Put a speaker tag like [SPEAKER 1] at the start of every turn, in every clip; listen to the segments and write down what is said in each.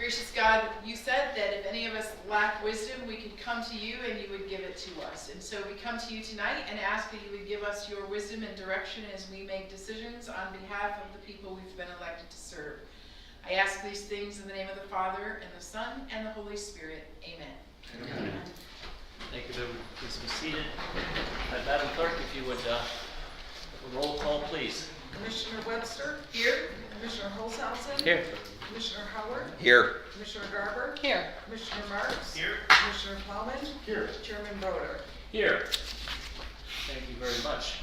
[SPEAKER 1] Gracious God, you said that if any of us lack wisdom, we could come to you and you would give it to us. And so we come to you tonight and ask that you would give us your wisdom and direction as we make decisions on behalf of the people we've been elected to serve. I ask these things in the name of the Father, and the Son, and the Holy Spirit. Amen.
[SPEAKER 2] Amen. Thank you, everyone. Please be seated. Madam Clerk, if you would roll call, please.
[SPEAKER 3] Commissioner Webster?
[SPEAKER 1] Here.
[SPEAKER 3] Commissioner Holzhausen?
[SPEAKER 2] Here.
[SPEAKER 3] Commissioner Howard?
[SPEAKER 4] Here.
[SPEAKER 3] Commissioner Garber?
[SPEAKER 1] Here.
[SPEAKER 3] Commissioner Marks?
[SPEAKER 2] Here.
[SPEAKER 3] Commissioner Plowman?
[SPEAKER 4] Here.
[SPEAKER 3] Chairman Broder?
[SPEAKER 2] Here. Thank you very much.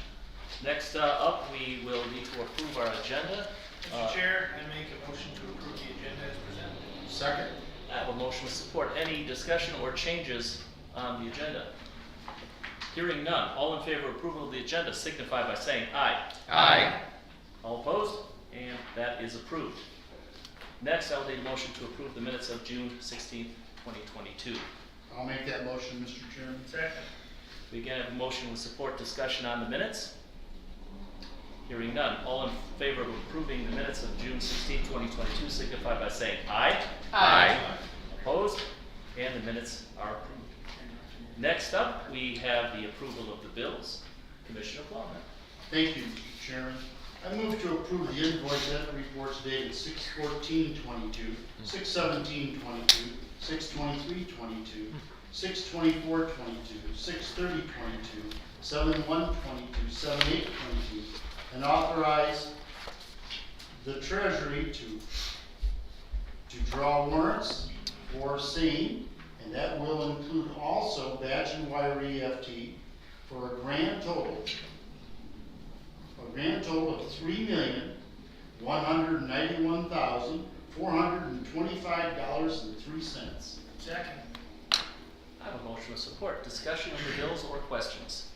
[SPEAKER 2] Next up, we will need to approve our agenda.
[SPEAKER 5] Mr. Chair, I make a motion to approve the agenda as presented.
[SPEAKER 4] Second.
[SPEAKER 2] I have a motion with support. Any discussion or changes on the agenda? Hearing none. All in favor of approval of the agenda signify by saying aye.
[SPEAKER 4] Aye.
[SPEAKER 2] All opposed? And that is approved. Next, I will need a motion to approve the minutes of June 16th, 2022.
[SPEAKER 4] I'll make that motion, Mr. Chairman.
[SPEAKER 5] Second.
[SPEAKER 2] We again have a motion with support. Discussion on the minutes. Hearing none. All in favor of approving the minutes of June 16th, 2022 signify by saying aye.
[SPEAKER 4] Aye.
[SPEAKER 2] Opposed? And the minutes are approved. Next up, we have the approval of the bills. Commissioner Plowman.
[SPEAKER 4] Thank you, Mr. Chairman. I move to approve the invoice and reports dated 6/14/22, 6/17/22, 6/23/22, 6/24/22, 6/30/22, 7/1/22, 7/8/22, and authorize the Treasury to draw warrants for same, and that will include also badge and wire EFT for a grand total of $3,191,425.03.
[SPEAKER 5] Second.
[SPEAKER 2] I have a motion with support. Discussion on the bills or questions?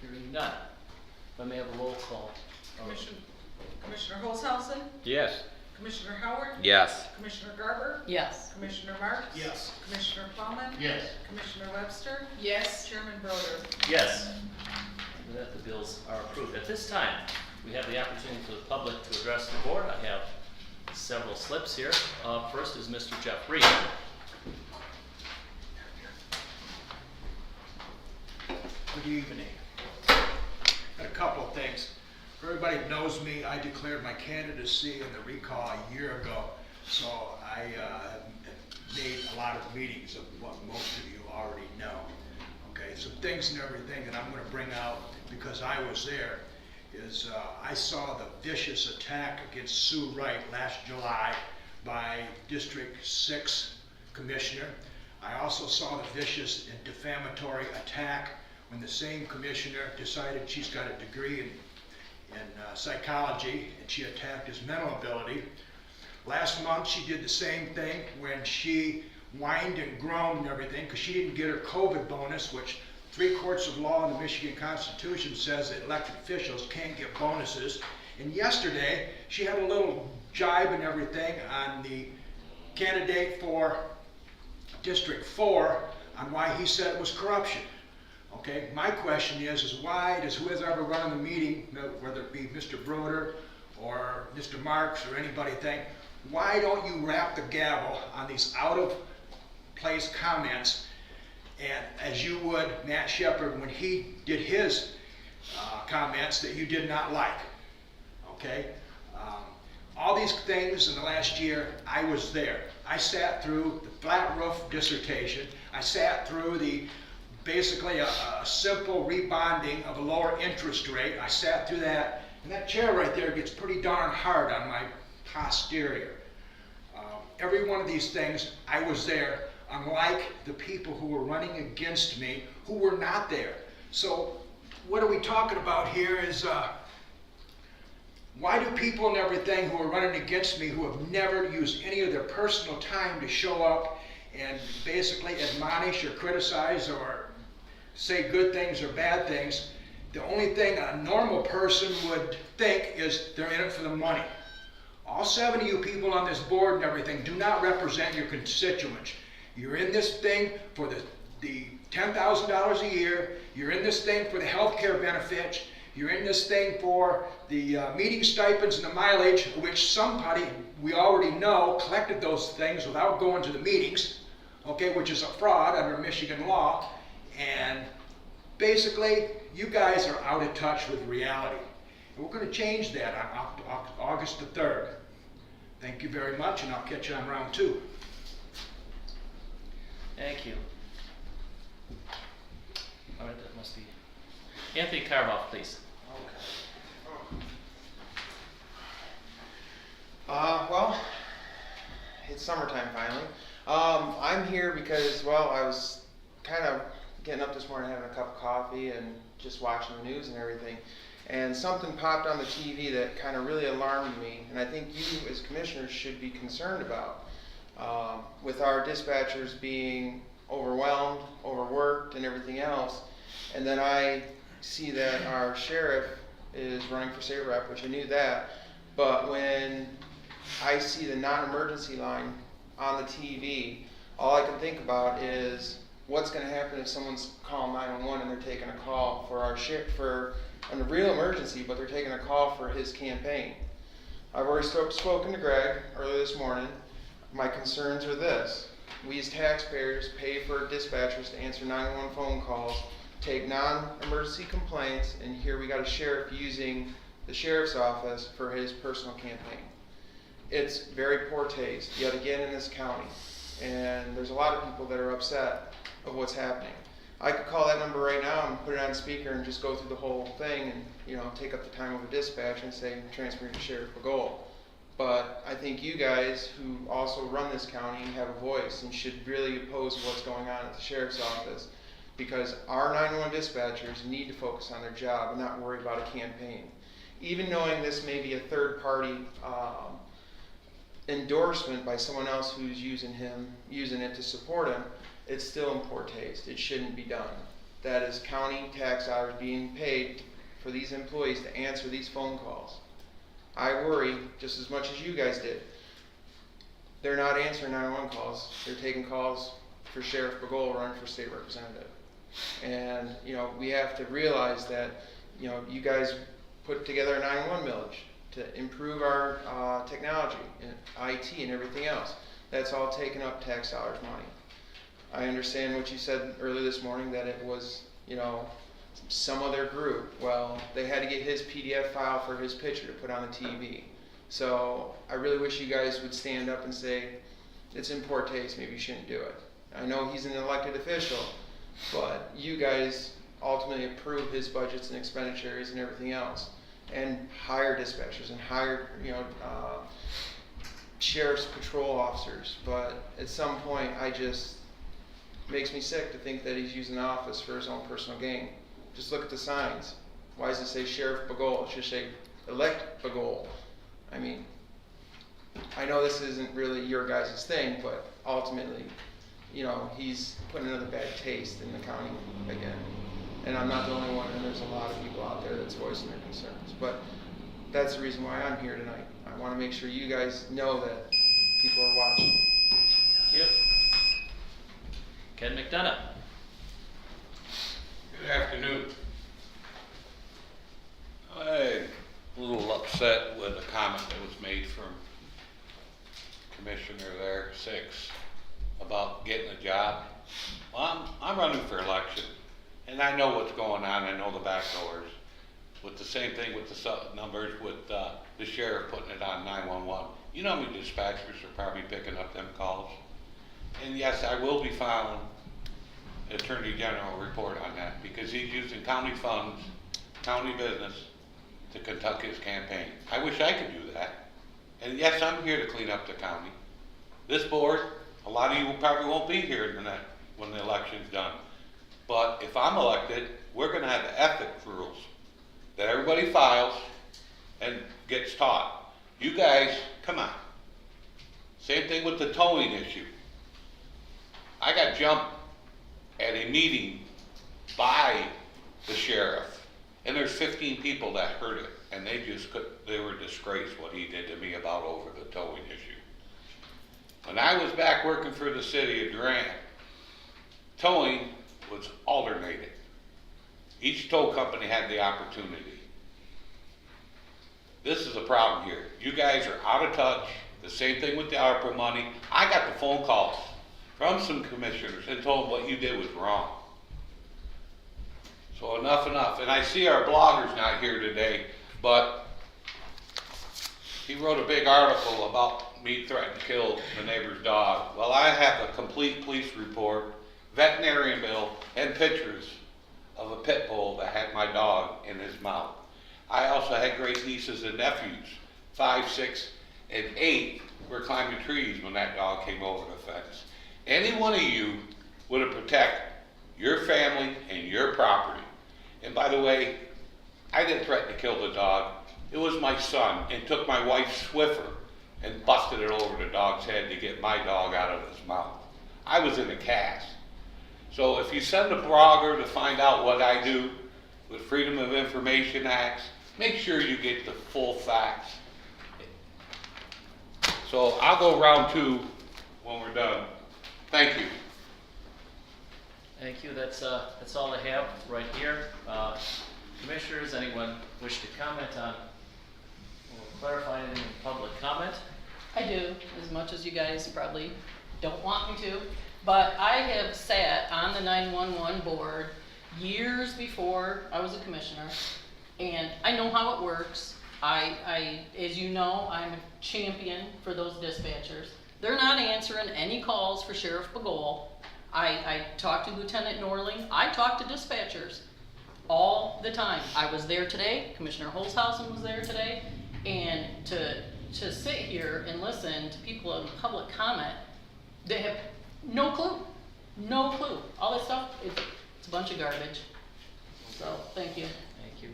[SPEAKER 2] Hearing none. If I may have a roll call.
[SPEAKER 3] Commissioner Holzhausen?
[SPEAKER 4] Yes.
[SPEAKER 3] Commissioner Howard?
[SPEAKER 4] Yes.
[SPEAKER 3] Commissioner Garber?
[SPEAKER 1] Yes.
[SPEAKER 3] Commissioner Marks?
[SPEAKER 5] Yes.
[SPEAKER 3] Commissioner Plowman?
[SPEAKER 4] Yes.
[SPEAKER 3] Commissioner Webster?
[SPEAKER 1] Yes.
[SPEAKER 3] Chairman Broder?
[SPEAKER 2] Yes. And that the bills are approved. At this time, we have the opportunity for the public to address the board. I have several slips here. First is Mr. Jeff Reed.
[SPEAKER 6] Good evening. Got a couple of things. Everybody knows me. I declared my candidacy in the recall a year ago, so I have made a lot of meetings of what most of you already know. Okay, some things and everything that I'm going to bring out because I was there is I saw the vicious attack against Sue Wright last July by District 6 Commissioner. I also saw the vicious and defamatory attack when the same commissioner decided she's got a degree in psychology and she attacked his mental ability. Last month she did the same thing when she whined and groaned and everything because she didn't get her COVID bonus, which 3 courts of law in the Michigan Constitution says that elected officials can't get bonuses. And yesterday she had a little jibe and everything on the candidate for District 4 on why he said it was corruption. Okay, my question is why does whoever's ever running the meeting, whether it be Mr. Broder or Mr. Marks or anybody think, why don't you wrap the gavel on these out of place comments, and as you would Matt Shepard when he did his comments that you did not like? Okay, all these things in the last year, I was there. I sat through the flat roof dissertation. I sat through basically a simple rebonding of a lower interest rate. I sat through that, and that chair right there gets pretty darn hard on my posterior. Every one of these things, I was there, unlike the people who were running against me who were not there. So what are we talking about here is why do people and everything who are running against me who have never used any of their personal time to show up and basically admonish or criticize or say good things or bad things, the only thing a normal person would think is they're in it for the money. All 7 of you people on this board and everything do not represent your constituents. You're in this thing for the $10,000 a year. You're in this thing for the health care benefits. You're in this thing for the meeting stipends and the mileage, which somebody, we already know, collected those things without going to the meetings, okay, which is a fraud under Michigan law. And basically, you guys are out of touch with reality. And we're going to change that on August the 3rd. Thank you very much, and I'll catch you on round 2.
[SPEAKER 2] Thank you. All right, that must be Anthony Carhoff, please.
[SPEAKER 7] Well, it's summertime finally. I'm here because, well, I was kind of getting up this morning having a cup of coffee and just watching the news and everything. And something popped on the TV that kind of really alarmed me, and I think you as commissioners should be concerned about. With our dispatchers being overwhelmed, overworked, and everything else. And then I see that our sheriff is running for state rep, which I knew that. But when I see the non-emergency line on the TV, all I can think about is what's going to happen if someone's calling 911 and they're taking a call for our for a real emergency, but they're taking a call for his campaign. I've already spoken to Greg earlier this morning. My concerns are this. We as taxpayers pay for dispatchers to answer 911 phone calls, take non-emergency complaints, and here we got a sheriff using the sheriff's office for his personal campaign. It's very poor taste, yet again in this county. And there's a lot of people that are upset of what's happening. I could call that number right now and put it on speaker and just go through the whole thing and, you know, take up the time of a dispatch and say, transfer to Sheriff Bagol. But I think you guys who also run this county have a voice and should really oppose what's going on at the sheriff's office, because our 911 dispatchers need to focus on their job and not worry about a campaign. Even knowing this may be a third party endorsement by someone else who's using it to support him, it's still in poor taste. It shouldn't be done. That is county tax dollars being paid for these employees to answer these phone calls. I worry just as much as you guys did. They're not answering 911 calls. They're taking calls for Sheriff Bagol running for state representative. And, you know, we have to realize that, you know, you guys put together a 911 millage to improve our technology and IT and everything else. That's all taking up tax dollars money. I understand what you said earlier this morning, that it was, you know, some other group. Well, they had to get his PDF file for his picture to put on the TV. So I really wish you guys would stand up and say, it's in poor taste, maybe you shouldn't do it. I know he's an elected official, but you guys ultimately approve his budgets and expenditures and everything else, and hire dispatchers and hire, you know, sheriff's patrol officers. But at some point, makes me sick to think that he's using the office for his own personal gain. Just look at the signs. Why does it say Sheriff Bagol? It should say elect Bagol. I mean, I know this isn't really your guys' thing, but ultimately, you know, he's putting another bad taste in the county again. And I'm not the only one, and there's a lot of people out there that's voicing their concerns. But that's the reason why I'm here tonight. I want to make sure you guys know that people are watching.
[SPEAKER 2] Thank you. Ken McDonough.
[SPEAKER 8] Good afternoon. I'm a little upset with a comment that was made from Commissioner there, 6, about getting a job. Well, I'm running for election, and I know what's going on. I know the back doors. With the same thing with the numbers, with the sheriff putting it on 911. You know how many dispatchers are probably picking up them calls? And yes, I will be filing an Attorney General report on that, because he's using county funds, county business, to conduct his campaign. I wish I could do that. And yes, I'm here to clean up the county. This board, a lot of you probably won't be here when the election's done. But if I'm elected, we're gonna have ethics rules that everybody files and gets taught. You guys, come on. Same thing with the towing issue. I got jumped at a meeting by the sheriff, and there's 15 people that heard it, and they were disgraced what he did to me about over the towing issue. When I was back working for the city of Durant, towing was alternated. Each tow company had the opportunity. This is a problem here. You guys are out of touch. The same thing with the ARPA money. I got the phone calls from some commissioners and told them what you did was wrong. So enough. And I see our blogger's not here today, but he wrote a big article about me threatening to kill the neighbor's dog. Well, I have a complete police report, veterinarian bill, and pictures of a pit bull that had my dog in his mouth. I also had great nieces and nephews, 5, 6, and 8, were climbing trees when that dog came over the fence. Any one of you would have protected your family and your property. And by the way, I didn't threaten to kill the dog. It was my son, and took my wife's Swiffer and busted it over the dog's head to get my dog out of his mouth. I was in a cast. So if you send a blogger to find out what I do with Freedom of Information Acts, make sure you get the full facts. So I'll go round 2 when we're done. Thank you.
[SPEAKER 2] Thank you. That's all I have right here. Commissioners, anyone wish to comment on or clarify anything in public comment?
[SPEAKER 9] I do, as much as you guys probably don't want me to, but I have sat on the 911 board years before I was a commissioner, and I know how it works. As you know, I'm a champion for those dispatchers. They're not answering any calls for Sheriff Begole. I talked to Lieutenant Norling. I talk to dispatchers all the time. I was there today. Commissioner Holzhausen was there today. And to sit here and listen to people in public comment, they have no clue. No clue. All this stuff, it's a bunch of garbage. So, thank you.
[SPEAKER 2] Thank you.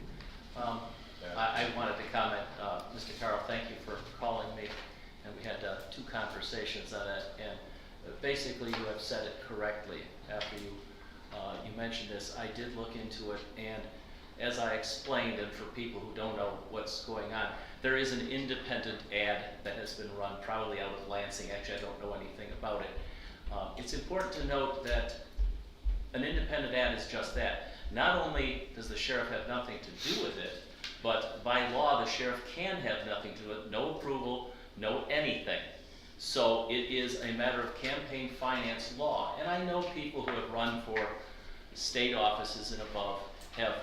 [SPEAKER 2] I wanted to comment, Mr. Carroll, thank you for calling me, and we had 2 conversations on it, and basically you have said it correctly. After you mentioned this, I did look into it, and as I explained, and for people who don't know what's going on, there is an independent ad that has been run, probably out of Lansing. Actually, I don't know anything about it. It's important to note that an independent ad is just that. Not only does the sheriff have nothing to do with it, but by law, the sheriff can have nothing to do with it, no approval, no anything. So it is a matter of campaign finance law. And I know people who have run for state offices and above have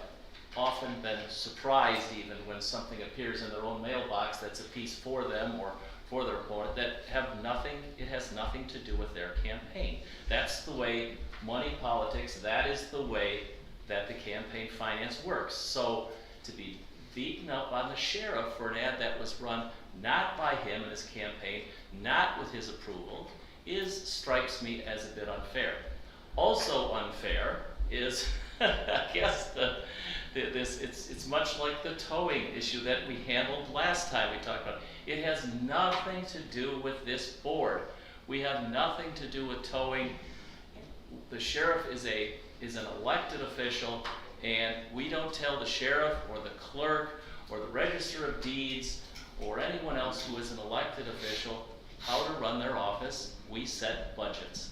[SPEAKER 2] often been surprised even when something appears in their own mailbox that's a piece for them or for their opponent that it has nothing to do with their campaign. That's the way money politics, that is the way that the campaign finance works. So to be beaten up on the sheriff for an ad that was run not by him and his campaign, not with his approval, strikes me as a bit unfair. Also unfair is, I guess, it's much like the towing issue that we handled last time we talked about. It has nothing to do with this board. We have nothing to do with towing. The sheriff is an elected official, and we don't tell the sheriff or the clerk or the register of deeds or anyone else who is an elected official how to run their office. We set budgets.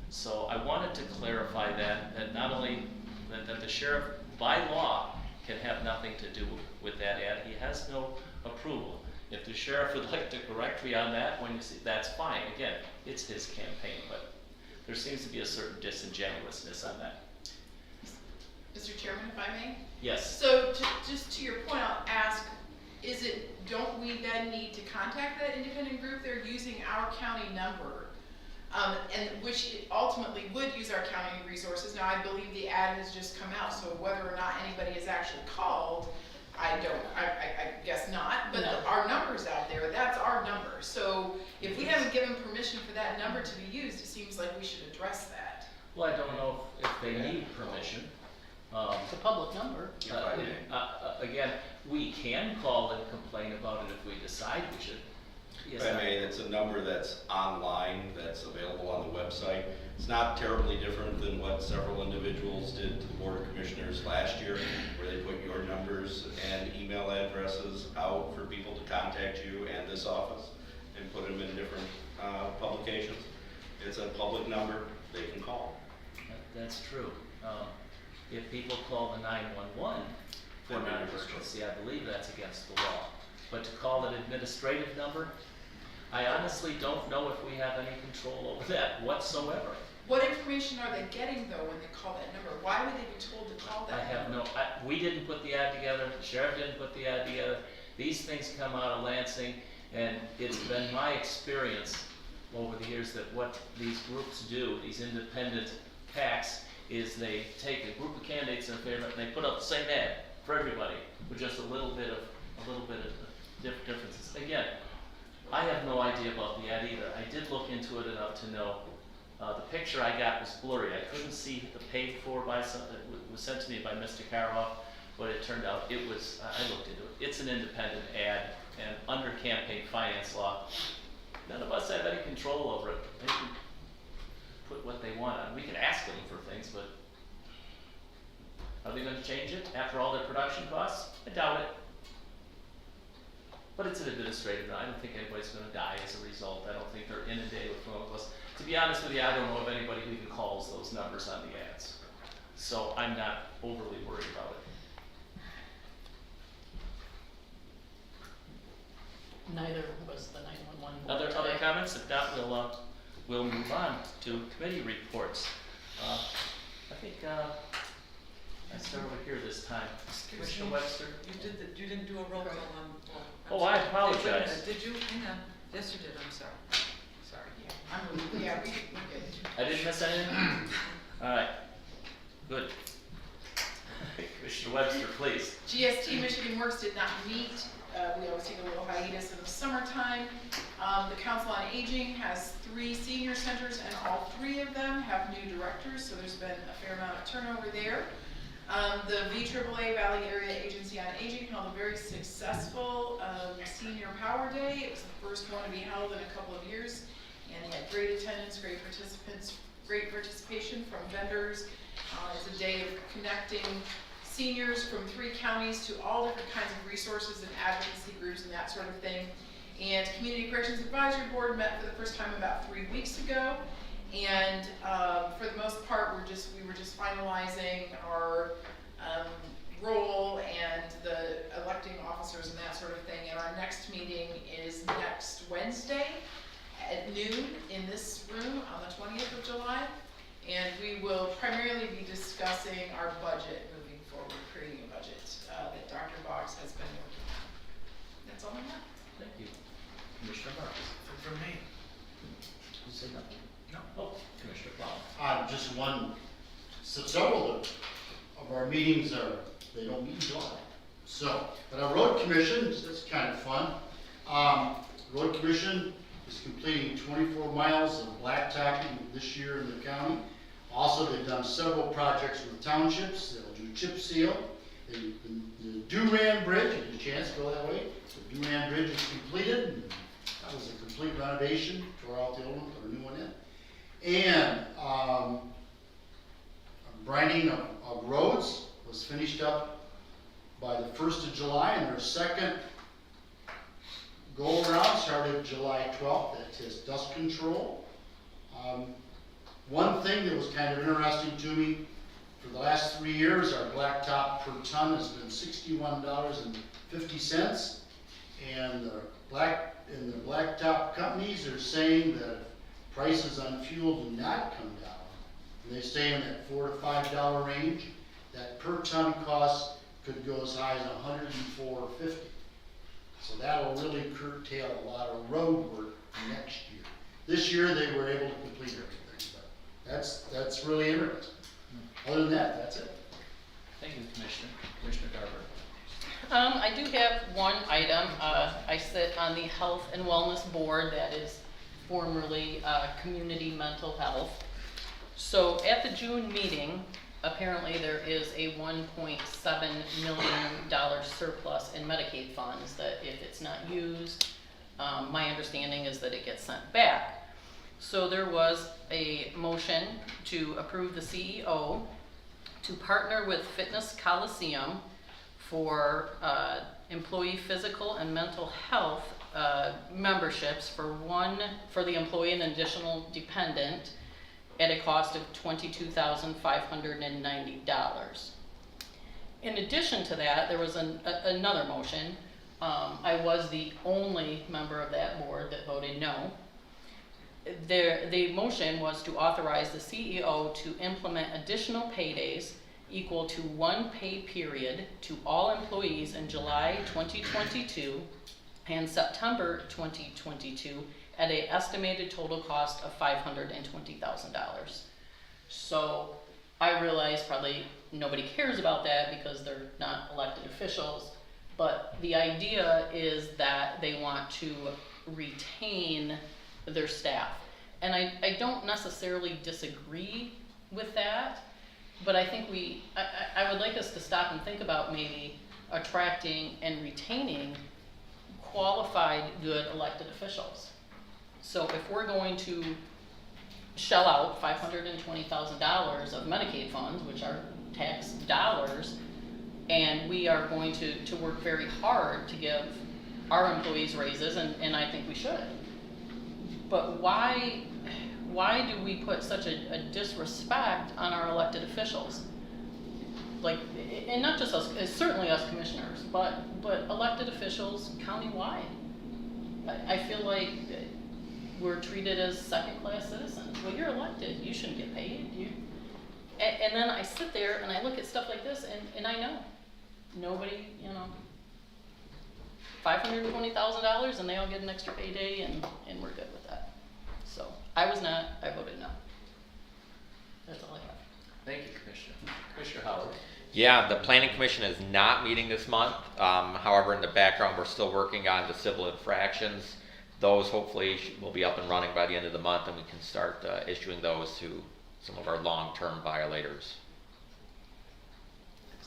[SPEAKER 2] So I wanted to clarify that not only that the sheriff by law can have nothing to do with that ad, he has no approval. If the sheriff would like to correct me on that, that's fine. Again, it's his campaign, but there seems to be a certain disingenuousness on that.
[SPEAKER 1] Mr. Chairman, if I may?
[SPEAKER 2] Yes.
[SPEAKER 1] So just to your point, I'll ask, don't we then need to contact that independent group? They're using our county number, and which ultimately would use our county resources. Now, I believe the ad has just come out, so whether or not anybody has actually called, I guess not, but
[SPEAKER 9] No.
[SPEAKER 1] our number's out there, that's our number. So if we haven't given permission for that number to be used, it seems like we should address that.
[SPEAKER 2] Well, I don't know if they need permission.
[SPEAKER 9] It's a public number.
[SPEAKER 2] Again, we can call and complain about it if we decide we should. Yes,
[SPEAKER 10] If I may, it's a number that's online, that's available on the website. It's not terribly different than what several individuals did to the Board of Commissioners last year, where they put your numbers and email addresses out for people to contact you and this office and put them in different publications. It's a public number, they can call.
[SPEAKER 2] That's true. If people call the 911 for
[SPEAKER 10] Then
[SPEAKER 2] an
[SPEAKER 10] maybe
[SPEAKER 2] emergency, I believe that's against the law. But to call it administrative number, I honestly don't know if we have any control over that whatsoever.
[SPEAKER 1] What information are they getting though when they call that number? Why would they be told to call
[SPEAKER 2] I
[SPEAKER 1] that
[SPEAKER 2] have
[SPEAKER 1] number?
[SPEAKER 2] we didn't put the ad together, the sheriff didn't put the ad together. These things come out of Lansing, and it's been my experience over the years that what these groups do, these independent PACs, is they take a group of candidates in favor and they put up the same ad for everybody with just a little bit of differences. Again, I have no idea about the ad either. I did look into it enough to know the picture I got was blurry. I couldn't see the paid for by some, it was sent to me by Mr. Karoff, but it turned out it was, I looked into it. It's an independent ad, and under campaign finance law, none of us have any control over it. They can put what they want on. We can ask them for things, but are they gonna change it after all their production costs? I doubt it. But it's an administrative, I don't think anybody's gonna die as a result. I don't think they're inundated with phone calls. To be honest with you, I don't know of anybody who even calls those numbers on the ads. So I'm not overly worried about it.
[SPEAKER 9] Neither was the 911 board
[SPEAKER 2] Other
[SPEAKER 9] today.
[SPEAKER 2] comments? If not, we'll move on to committee reports. I think, I start over here this time. Commissioner Webster?
[SPEAKER 3] You didn't do a roll call on.
[SPEAKER 2] Oh, I apologize.
[SPEAKER 3] Did you? Hang on. Yes, you did. I'm sorry. Sorry.
[SPEAKER 1] Yeah, we're good.
[SPEAKER 2] I didn't miss anything? All right, good. Commissioner Webster, please.
[SPEAKER 1] GST Michigan Works did not meet. We always take a little hiatus in the summertime. The Council on Aging has 3 senior centers, and all 3 of them have new directors, so there's been a fair amount of turnover there. The VAAA Valley Area Agency on Aging held a very successful Senior Power Day. It was the first one to be held in a couple of years, and they had great attendance, great participation from vendors. It's a day of connecting seniors from 3 counties to all different kinds of resources and advocacy groups and that sort of thing. And Community Corrections Advisory Board met for the first time about 3 weeks ago. And for the most part, we were just finalizing our role and the electing officers and that sort of thing. And our next meeting is next Wednesday at noon in this room on the 20th of July. And we will primarily be discussing our budget moving forward, creating a budget that Dr. Boggs has been working on. That's all I have.
[SPEAKER 2] Thank you. Commissioner Marks?
[SPEAKER 5] From me.
[SPEAKER 2] You say nothing?
[SPEAKER 5] No.
[SPEAKER 2] Oh, Commissioner Plowman.
[SPEAKER 4] Just one, several of our meetings they don't meet in July. So, but our road commission, that's kind of fun. Road commission is completing 24 miles of blacktopping this year in the county. Also, they've done several projects with townships. They'll do chip seal. The Duran Bridge, if you get a chance to go that way, the Duran Bridge is completed. And that was a complete renovation, tore out the old one, put a new one in. And branding of roads was finished up by the 1st of July, and their second go around started July 12th. That is dust control. One thing that was kind of interesting to me, for the last 3 years, our blacktop per ton has been $61.50, and the blacktop companies are saying that prices on fuel do not come down, and they stay in that $4 to $5 range. That per ton cost could go as high as $104.50. So that'll really curtail a lot of road work next year. This year they were able to complete everything, but that's really interesting. Other than that, that's it.
[SPEAKER 2] Thank you, Commissioner. Commissioner Garber.
[SPEAKER 9] I do have one item. I sit on the Health and Wellness Board, that is formerly Community Mental Health. So at the June meeting, apparently there is a $1.7 million surplus in Medicaid funds that if it's not used, my understanding is that it gets sent back. So there was a motion to approve the CEO to partner with Fitness Coliseum for employee physical and mental health memberships for the employee and additional dependent at a cost of $22,590. In addition to that, there was another motion I was the only member of that board that voted no. The motion was to authorize the CEO to implement additional paydays equal to one pay period to all employees in July 2022 and September 2022 at an estimated total cost of $520,000. So I realize probably nobody cares about that because they're not elected officials, but the idea is that they want to retain their staff. And I don't necessarily disagree with that, but I think I would like us to stop and think about maybe attracting and retaining qualified, good elected officials. So if we're going to shell out $520,000 of Medicaid funds, which are tax dollars, and we are going to work very hard to give our employees raises, and I think we should. But why do we put such a disrespect on our elected officials? Like, and not just us, certainly us commissioners, but elected officials countywide. I feel like we're treated as second-class citizens. Well, you're elected, you shouldn't get paid. And then I sit there and I look at stuff like this, and I know nobody, $520,000, and they all get an extra payday, and we're good with that. So I voted no. That's all I have.
[SPEAKER 2] Thank you, Commissioner. Commissioner Howard.
[SPEAKER 11] Yeah, the Planning Commission is not meeting this month. However, in the background, we're still working on the civil infractions. Those hopefully will be up and running by the end of the month, and we can start issuing those to some of our long-term violators.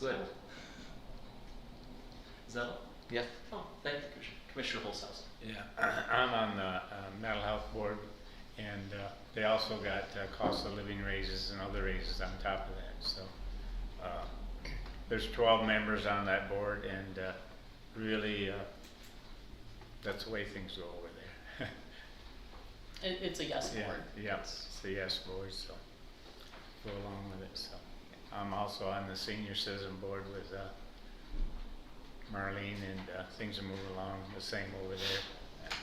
[SPEAKER 2] Good. Zell?
[SPEAKER 11] Yes.
[SPEAKER 2] Oh, thank you, Commissioner Holzhausen.
[SPEAKER 12] Yeah, I'm on the mental health board, and they also got cost of living raises and other raises on top of that. So there's 12 members on that board, and really that's the way things go over there.
[SPEAKER 9] It's a yes board.
[SPEAKER 12] Yeah, it's a yes board, so go along with it. So I'm also on the senior citizen board with Marlene, and things are moving along the same over there. And,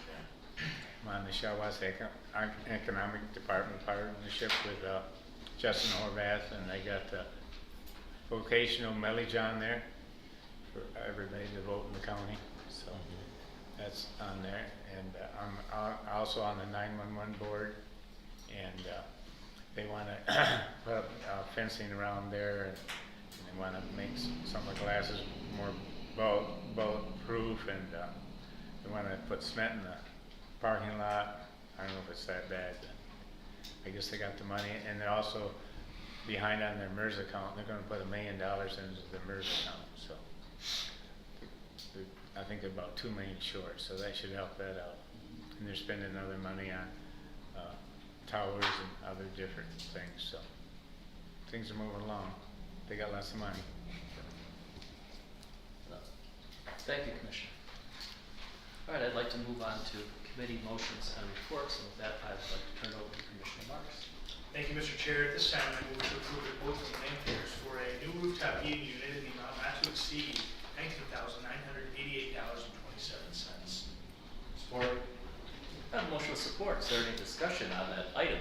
[SPEAKER 12] I'm on the Shiawassee Economic Department partnership with Justin Horvath, and they got the vocational millage on there for everybody to vote in the county. So that's on there. And I'm also on the 911 board, and they want to put up fencing around there, and they want to make some of the glasses more bulletproof, and they want to put cement in the parking lot. I don't know if it's that bad. I guess they got the money, and they're also behind on their MERS account. They're going to put $1 million into the MERS account. So I think they're about $2 million short, so that should help that out. And they're spending other money on towers and other different things. So things are moving along. They got lots of money.
[SPEAKER 2] Thank you, Commissioner. All right, I'd like to move on to committee motions and reports, and with that, I'd like to turn it over to Commissioner Marks.
[SPEAKER 5] Thank you, Mr. Chair. At this time, I move to approve the quote from Lancares for a new rooftop heating unit in the amount not to exceed $19,988.27.
[SPEAKER 4] Support.
[SPEAKER 2] I have a motion with support. Is there any discussion on that item?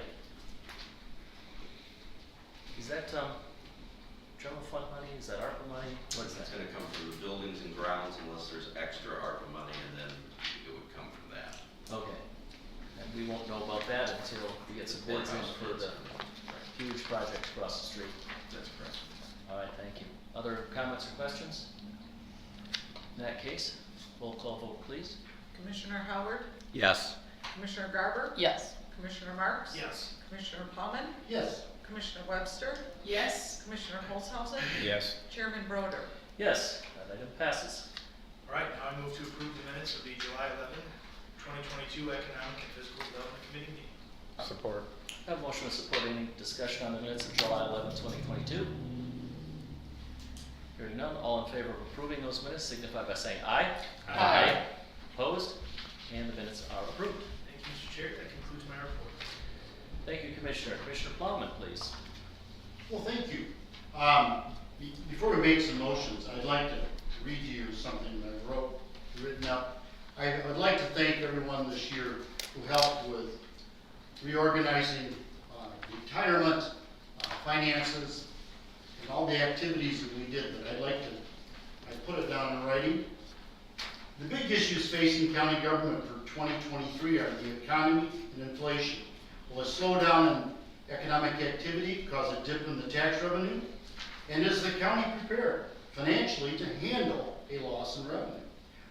[SPEAKER 2] Is that general fund money? Is that ARPA money? What is that?
[SPEAKER 10] It's gonna come from the buildings and grounds unless there's extra ARPA money, and then it would come from that.
[SPEAKER 2] Okay. And we won't know about that until we get some bids in for the huge project across the street.
[SPEAKER 10] That's correct.
[SPEAKER 2] All right, thank you. Other comments or questions? In that case, roll call vote, please.
[SPEAKER 3] Commissioner Howard,
[SPEAKER 11] Yes.
[SPEAKER 3] Commissioner Garber,
[SPEAKER 9] Yes.
[SPEAKER 3] Commissioner Marks,
[SPEAKER 5] Yes.
[SPEAKER 3] Commissioner Plowman,
[SPEAKER 4] Yes.
[SPEAKER 3] Commissioner Webster,
[SPEAKER 1] Yes,
[SPEAKER 3] Commissioner Holzhausen,
[SPEAKER 12] Yes.
[SPEAKER 3] Chairman Broder.
[SPEAKER 2] Yes, that item passes.
[SPEAKER 5] All right, now I move to approve the minutes of the July 11, 2022 Economic and Physical Development Committee meeting.
[SPEAKER 12] Support.
[SPEAKER 2] I have a motion with support. Any discussion on the minutes of July 11, 2022? Hearing none, all in favor of approving those minutes signify by saying aye.
[SPEAKER 9] Aye.
[SPEAKER 2] Opposed? And the minutes are approved.
[SPEAKER 5] Thank you, Mr. Chair. That concludes my report.
[SPEAKER 2] Thank you, Commissioner. Commissioner Plowman, please.
[SPEAKER 4] Well, thank you. Before we make some motions, I'd like to read to you something that I wrote written up. I would like to thank everyone this year who helped with reorganizing retirement, finances, and all the activities that we did. But I put it down in writing. The big issues facing county government for 2023 are the economy and inflation. Will a slowdown in economic activity cause a dip in the tax revenue? And is the county prepared financially to handle a loss in revenue?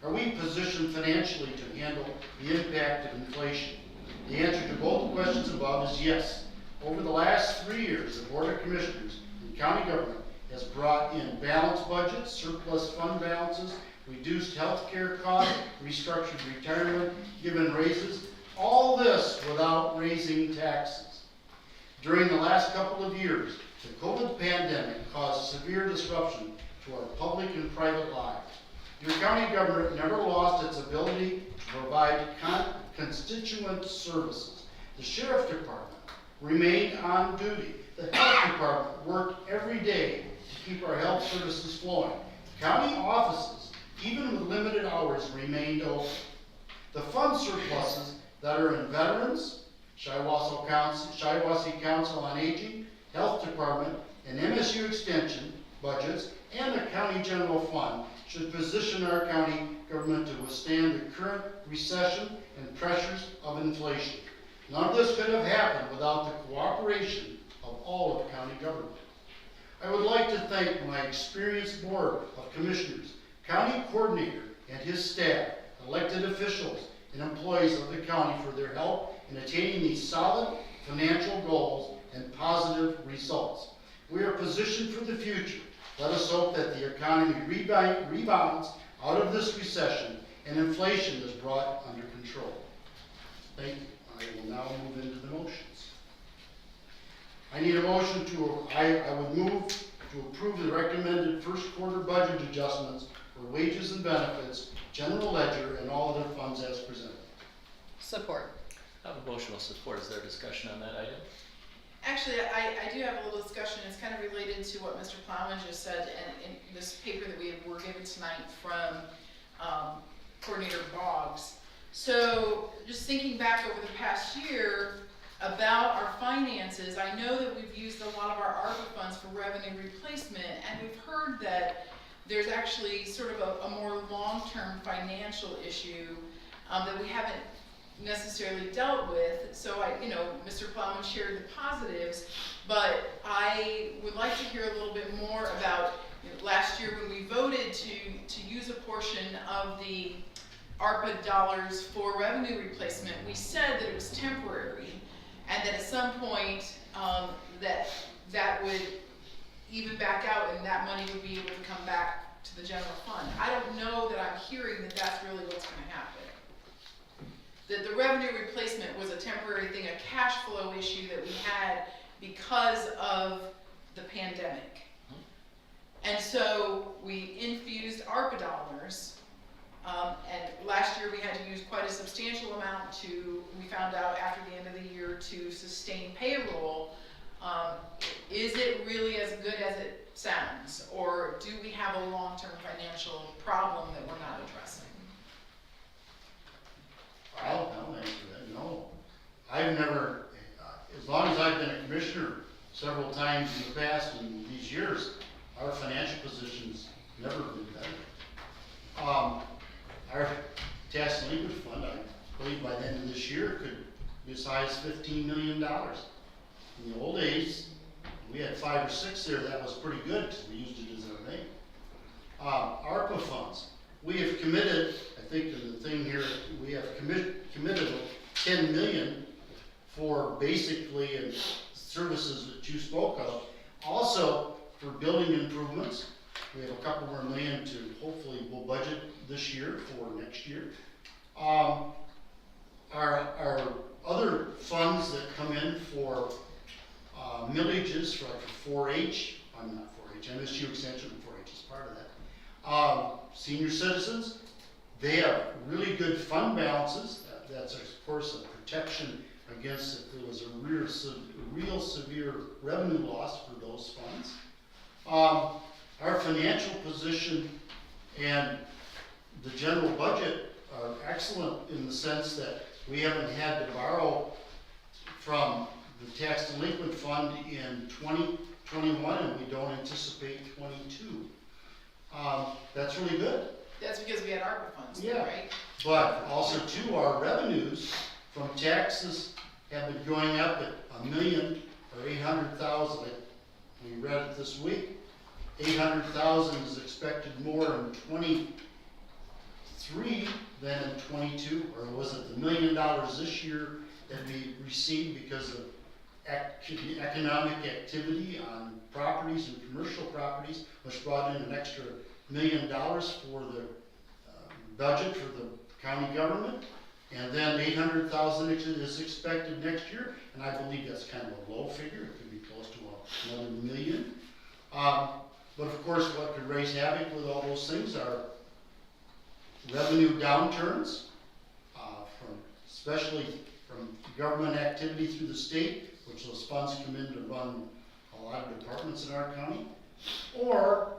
[SPEAKER 4] Are we positioned financially to handle the impact of inflation? The answer to both questions above is yes. Over the last 3 years, the Board of Commissioners and county government has brought in balanced budgets, surplus fund balances, reduced health care costs, restructured retirement, given raises, all this without raising taxes. During the last couple of years, the COVID pandemic caused severe disruption to our public and private lives. Your county government never lost its ability to provide constituent services. The sheriff department remained on duty. The health department worked every day to keep our health services flowing. County offices, even with limited hours, remained open. The fund surpluses that are in veterans, Shiawassee Council on Aging, Health Department, and MSU Extension budgets, and the County General Fund should position our county government to withstand the current recession and pressures of inflation. None of this could have happened without the cooperation of all of county government. I would like to thank my experienced Board of Commissioners, County Coordinator and his staff, elected officials, and employees of the county for their help in attaining these solid financial goals and positive results. We are positioned for the future. Let us hope that the economy rebounds out of this recession and inflation is brought under control. Thank you. I will now move into the motions. I need a motion I would move to approve the recommended first quarter budget adjustments for wages and benefits, general ledger, and all other funds as presented.
[SPEAKER 9] Support.
[SPEAKER 2] I have a motion with support. Is there discussion on that item?
[SPEAKER 1] Actually, I do have a little discussion. It's kind of related to what Mr. Plowman just said, and in this paper that were given tonight from Coordinator Boggs. So just thinking back over the past year about our finances, I know that we've used a lot of our ARPA funds for revenue replacement, and we've heard that there's actually sort of a more long-term financial issue that we haven't necessarily dealt with. So Mr. Plowman shared the positives, but I would like to hear a little bit more about last year when we voted to use a portion of the ARPA dollars for revenue replacement. We said that it was temporary, and that at some point that would even back out, and that money would be able to come back to the general fund. I don't know that I'm hearing that that's really what's going to happen. That the revenue replacement was a temporary thing, a cash flow issue that we had because of the pandemic. And so we infused ARPA dollars, and last year we had to use quite a substantial amount we found out after the end of the year, to sustain payroll. Is it really as good as it sounds, or do we have a long-term financial problem that we're not addressing?
[SPEAKER 4] I'll answer that. No. I've never, as long as I've been a commissioner several times in the past, in these years, our financial position's never been better. Our tax and legal fund, I believe by the end of this year, could be as high as $15 million. In the old days, we had 5 or 6 there. That was pretty good because we used it as our name. ARPA funds. We have committed, I think in the thing here, we have committed $10 million for basically services that you spoke of. Also, for building improvements, we have a couple more million to hopefully we'll budget this year for next year. Our other funds that come in for millages for 4-H, I'm not 4-H, MSU Extension and 4-H is part of that. Senior citizens, they have really good fund balances. That's of course a protection against if there was a real severe revenue loss for those funds. Our financial position and the general budget are excellent in the sense that we haven't had to borrow from the tax delinquent fund in 2021, and we don't anticipate 22. That's really good.
[SPEAKER 1] That's because we had ARPA funds,
[SPEAKER 4] Yeah.
[SPEAKER 1] right?
[SPEAKER 4] But also too, our revenues from taxes have been going up at $1,800,000. We read it this week. 800,000 is expected more in 23 than in 22, or was it the $1 million this year that we received because of economic activity on properties and commercial properties, which brought in an extra $1 million for the budget for the county government. And then 800,000 is expected next year, and I believe that's kind of a low figure. It could be close to another $1 million. But of course, what could raise havoc with all those things are revenue downturns, especially from government activity through the state, which those funds come in to run a lot of departments in our county. Or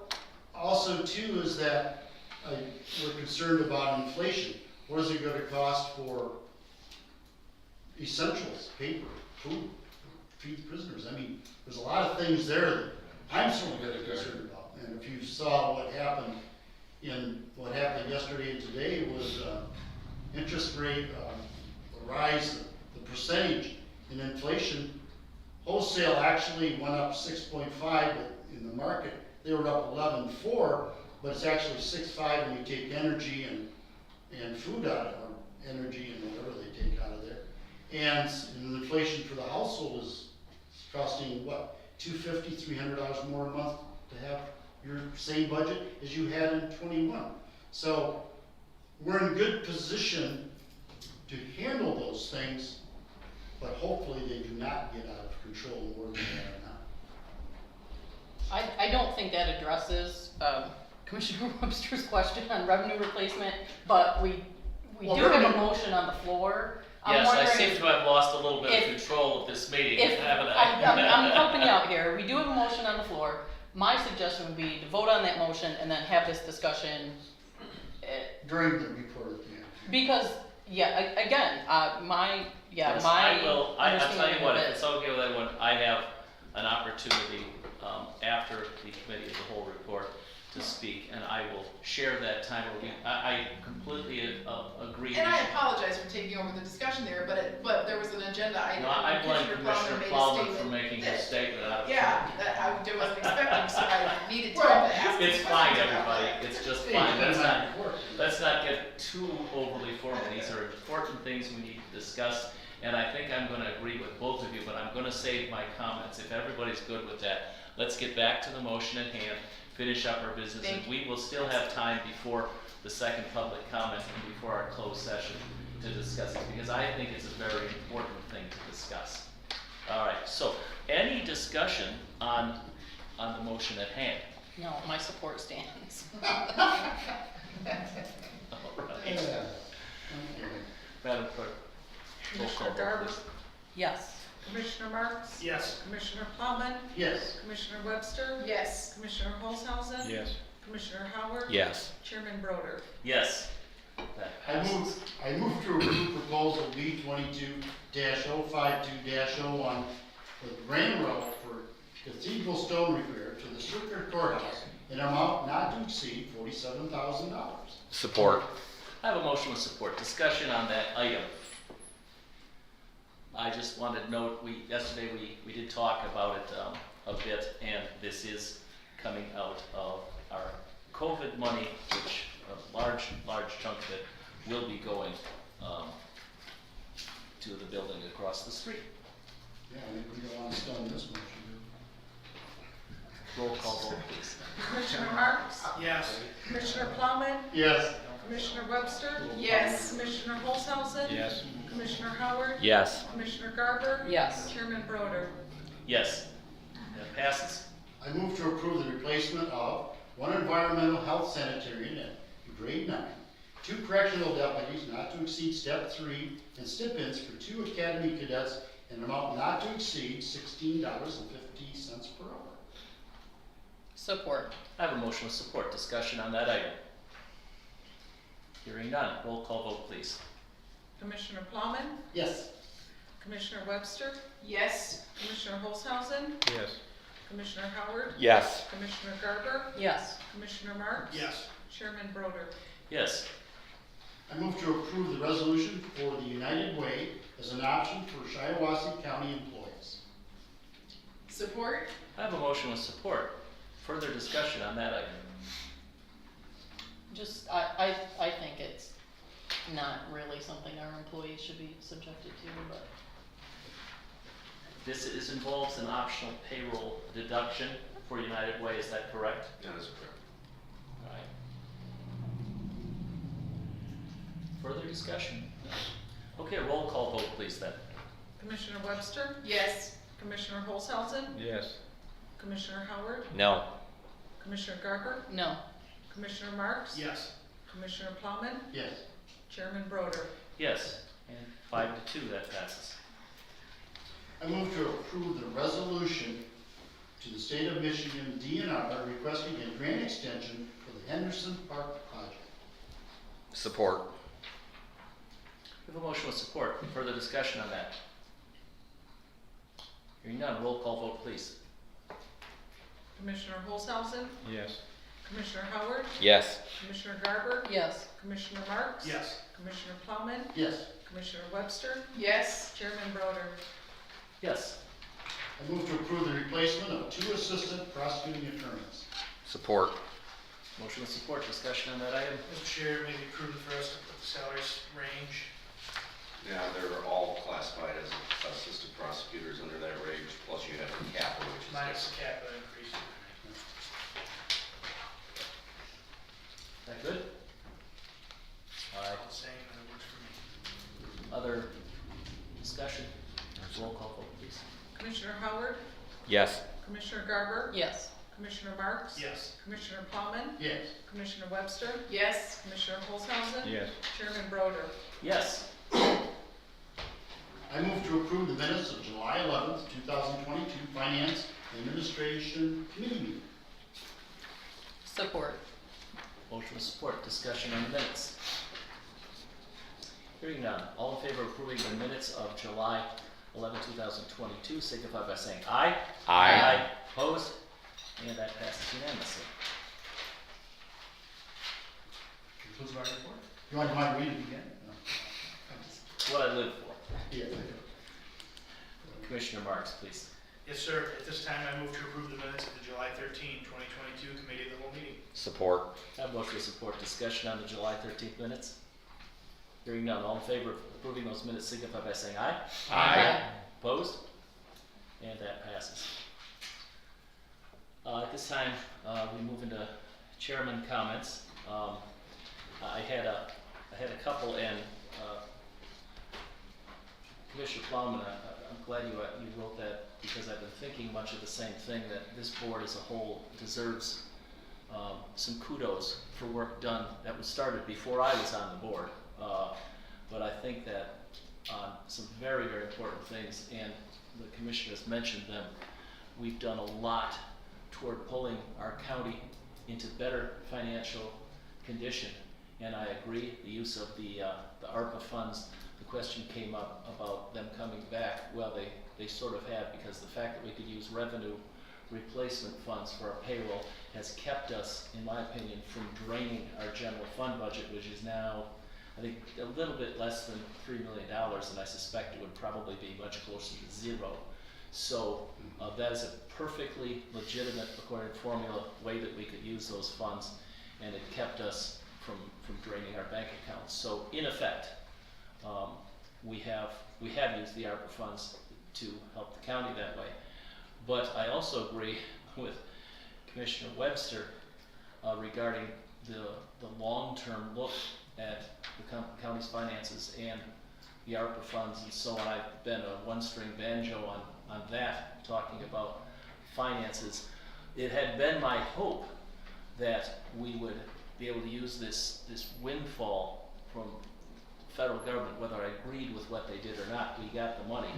[SPEAKER 4] also too is that we're concerned about inflation. What is it going to cost for essentials, paper, food, feed prisoners? I mean, there's a lot of things there that I'm certainly very concerned about. And if you saw what happened yesterday and today was interest rate rise, the percentage in inflation. Wholesale actually went up 6.5, but in the market they were up 11.4, but it's actually 6.5 when you take energy and food out of it, or energy and whatever they take out of there. And inflation for the household is costing what, $250, $300 more a month to have your same budget as you had in 21. So we're in good position to handle those things, but hopefully they do not get out of control more than they are now.
[SPEAKER 9] I don't think that addresses Commissioner Webster's question on revenue replacement, but we do have a motion on the floor.
[SPEAKER 2] Yes, I seem to have lost a little bit of control of this meeting, haven't I?
[SPEAKER 9] I'm helping you out here. We do have a motion on the floor. My suggestion would be to vote on that motion and then have this discussion.
[SPEAKER 4] During the report at the end.
[SPEAKER 9] Because, I'll
[SPEAKER 2] tell you what, if it's okay with everyone, I have an opportunity after the committee of the whole report to speak, and I will share that time. I completely agree.
[SPEAKER 1] And I apologize for taking over the discussion there, but there was an agenda item.
[SPEAKER 2] No, I blame Commissioner Plowman for
[SPEAKER 1] statement
[SPEAKER 2] making his statement out of
[SPEAKER 1] Yeah, that I wasn't expecting, so I needed time to ask.
[SPEAKER 2] It's
[SPEAKER 1] the
[SPEAKER 2] fine,
[SPEAKER 1] questions about
[SPEAKER 2] everybody,
[SPEAKER 1] that.
[SPEAKER 2] it's just
[SPEAKER 4] Hey,
[SPEAKER 2] fine,
[SPEAKER 4] that's not important.
[SPEAKER 2] let's not get too overly formal. These are important things we need to discuss, and I think I'm gonna agree with both of you, but I'm gonna save my comments. If everybody's good with that, let's get back to the motion at hand, finish up our business, and we will still have time before the second public comment and before our closed session to discuss it, because I think it's a very important thing to discuss. All right, so any discussion on the motion at hand?
[SPEAKER 9] No, my support stands.
[SPEAKER 2] All right.
[SPEAKER 4] Yeah.
[SPEAKER 2] Madam Clerk. roll call
[SPEAKER 3] Commissioner
[SPEAKER 2] vote,
[SPEAKER 3] Garber,
[SPEAKER 2] please.
[SPEAKER 9] Yes.
[SPEAKER 3] Commissioner Marks,
[SPEAKER 5] Yes.
[SPEAKER 3] Commissioner Plowman,
[SPEAKER 4] Yes.
[SPEAKER 3] Commissioner Webster,
[SPEAKER 1] Yes.
[SPEAKER 3] Commissioner Holzhausen,
[SPEAKER 12] Yes.
[SPEAKER 3] Commissioner Howard,
[SPEAKER 11] Yes.
[SPEAKER 3] Chairman Broder.
[SPEAKER 2] Yes. That
[SPEAKER 4] I
[SPEAKER 2] passes.
[SPEAKER 4] move to approve proposal B 22-052-01 with grand route for cathedral stone repair to the circuit courthouse in an amount not to exceed $47,000.
[SPEAKER 11] Support.
[SPEAKER 2] I have a motion with support. Discussion on that item. I just wanted to note, yesterday we did talk about it a bit, and this is coming out of our COVID money, which a large chunk of it will be going to the building across the street.
[SPEAKER 4] Yeah, we don't want to stone this motion.
[SPEAKER 2] Roll call vote, please.
[SPEAKER 3] Commissioner Marks,
[SPEAKER 5] Yes.
[SPEAKER 3] Commissioner Plowman,
[SPEAKER 4] Yes.
[SPEAKER 3] Commissioner Webster,
[SPEAKER 1] Yes.
[SPEAKER 3] Commissioner Holzhausen,
[SPEAKER 12] Yes.
[SPEAKER 3] Commissioner Howard,
[SPEAKER 11] Yes.
[SPEAKER 3] Commissioner Garber,
[SPEAKER 9] Yes.
[SPEAKER 3] Chairman Broder.
[SPEAKER 2] Yes. That passes.
[SPEAKER 4] I move to approve the replacement of one environmental health sanitarian at grade 9, 2 correctional deputies not to exceed step 3, and stipends for 2 academy cadets in an amount not to exceed $16.50 per hour.
[SPEAKER 9] Support.
[SPEAKER 2] I have a motion with support. Discussion on that item. Hearing none, roll call vote please.
[SPEAKER 3] Commissioner Plowman,
[SPEAKER 4] Yes.
[SPEAKER 3] Commissioner Webster,
[SPEAKER 1] Yes,
[SPEAKER 3] Commissioner Holzhausen,
[SPEAKER 12] Yes.
[SPEAKER 3] Commissioner Howard,
[SPEAKER 11] Yes.
[SPEAKER 3] Commissioner Garber,
[SPEAKER 9] Yes.
[SPEAKER 3] Commissioner Marks.
[SPEAKER 5] Yes.
[SPEAKER 3] Chairman Broder.
[SPEAKER 2] Yes.
[SPEAKER 4] I move to approve the resolution for the United Way as an option for Shiawassee County employees.
[SPEAKER 1] support?
[SPEAKER 2] I have a motion with support. Further discussion on that item?
[SPEAKER 9] Just, I think it's not really something our employees should be subjected to, but
[SPEAKER 2] This involves an optional payroll deduction for United Way, is that correct?
[SPEAKER 10] That is correct.
[SPEAKER 2] All right. Further discussion? No. Okay, roll call vote please then.
[SPEAKER 3] Commissioner Webster,
[SPEAKER 1] Yes,
[SPEAKER 3] Commissioner Holzhausen,
[SPEAKER 12] Yes.
[SPEAKER 3] Commissioner Howard,
[SPEAKER 11] No.
[SPEAKER 3] Commissioner Garber,
[SPEAKER 9] no.
[SPEAKER 3] Commissioner Marks.
[SPEAKER 5] Yes.
[SPEAKER 3] Commissioner Plowman,
[SPEAKER 4] Yes.
[SPEAKER 3] Chairman Broder.
[SPEAKER 2] Yes, and 5-2, that passes.
[SPEAKER 4] I move to approve the resolution to the State of Michigan DNR requesting a grant extension for the Henderson Park project.
[SPEAKER 11] Support.
[SPEAKER 2] We have a motion with support. Further discussion on that? Hearing none, roll call vote please.
[SPEAKER 3] Commissioner Holzhausen,
[SPEAKER 12] Yes.
[SPEAKER 3] Commissioner Howard,
[SPEAKER 11] Yes.
[SPEAKER 3] Commissioner Garber,
[SPEAKER 9] Yes.
[SPEAKER 3] Commissioner Marks.
[SPEAKER 5] Yes.
[SPEAKER 3] Commissioner Plowman,
[SPEAKER 4] Yes.
[SPEAKER 3] Commissioner Webster,
[SPEAKER 1] yes,
[SPEAKER 3] Chairman Broder.
[SPEAKER 2] Yes.
[SPEAKER 4] I move to approve the replacement of 2 assistant prosecuting attorneys.
[SPEAKER 11] Support.
[SPEAKER 2] Motion with support. Discussion on that item?
[SPEAKER 5] Mr. Chair, maybe prudent for us to put the salaries range.
[SPEAKER 10] Yeah, they're all classified as assistant prosecutors under that range, plus you have the capital, which is
[SPEAKER 5] Minus
[SPEAKER 10] different.
[SPEAKER 5] the capital increase.
[SPEAKER 2] Is that good? All right.
[SPEAKER 5] All the same, and it works for me.
[SPEAKER 2] Other discussion? Roll call vote please.
[SPEAKER 3] Commissioner Howard,
[SPEAKER 11] Yes.
[SPEAKER 3] Commissioner Garber,
[SPEAKER 9] Yes.
[SPEAKER 3] Commissioner Marks.
[SPEAKER 5] Yes.
[SPEAKER 3] Commissioner Plowman,
[SPEAKER 4] Yes.
[SPEAKER 3] Commissioner Webster,
[SPEAKER 1] yes,
[SPEAKER 3] Commissioner Holzhausen.
[SPEAKER 12] Yes.
[SPEAKER 3] Chairman Broder.
[SPEAKER 2] Yes.
[SPEAKER 4] I move to approve the minutes of July 11th, 2022 Finance and Administration Committee meeting.
[SPEAKER 9] Support.
[SPEAKER 2] Motion with support. Discussion on the minutes. Hearing none. All in favor of approving the minutes of July 11, 2022, signify by saying aye.
[SPEAKER 11] Aye.
[SPEAKER 2] Opposed? And that passes unanimously.
[SPEAKER 4] Concludes my report. You want to read it again? No.
[SPEAKER 2] It's what I live for.
[SPEAKER 4] Yeah.
[SPEAKER 2] Commissioner Marks, please.
[SPEAKER 5] Yes, sir. At this time, I move to approve the minutes of the July 13, 2022 Committee of the Whole meeting.
[SPEAKER 11] Support.
[SPEAKER 2] I have motion with support. Discussion on the July 13th minutes. Hearing none. All in favor of approving those minutes, signify by saying aye.
[SPEAKER 11] Aye.
[SPEAKER 2] Opposed? And that passes. At this time, we move into chairman comments. I had a couple, and Commissioner Plowman, I'm glad you wrote that, because I've been thinking much of the same thing, that this board as a whole deserves some kudos for work done that was started before I was on the board. But I think that on some very, very important things, and the commissioner has mentioned them, we've done a lot toward pulling our county into better financial condition. And I agree, the use of the ARPA funds, the question came up about them coming back. Well, they sort of have, because the fact that we could use revenue replacement funds for our payroll has kept us, in my opinion, from draining our general fund budget, which is now, I think, a little bit less than $3 million, and I suspect it would probably be much closer to zero. So that is a perfectly legitimate, according to formula, way that we could use those funds, and it kept us from draining our bank accounts. So in effect, we have used the ARPA funds to help the county that way. But I also agree with Commissioner Webster regarding the long-term look at the county's finances and the ARPA funds and so on. I've been a one-string banjo on that, talking about finances. It had been my hope that we would be able to use this windfall from federal government, whether I agreed with what they did or not. We got the money.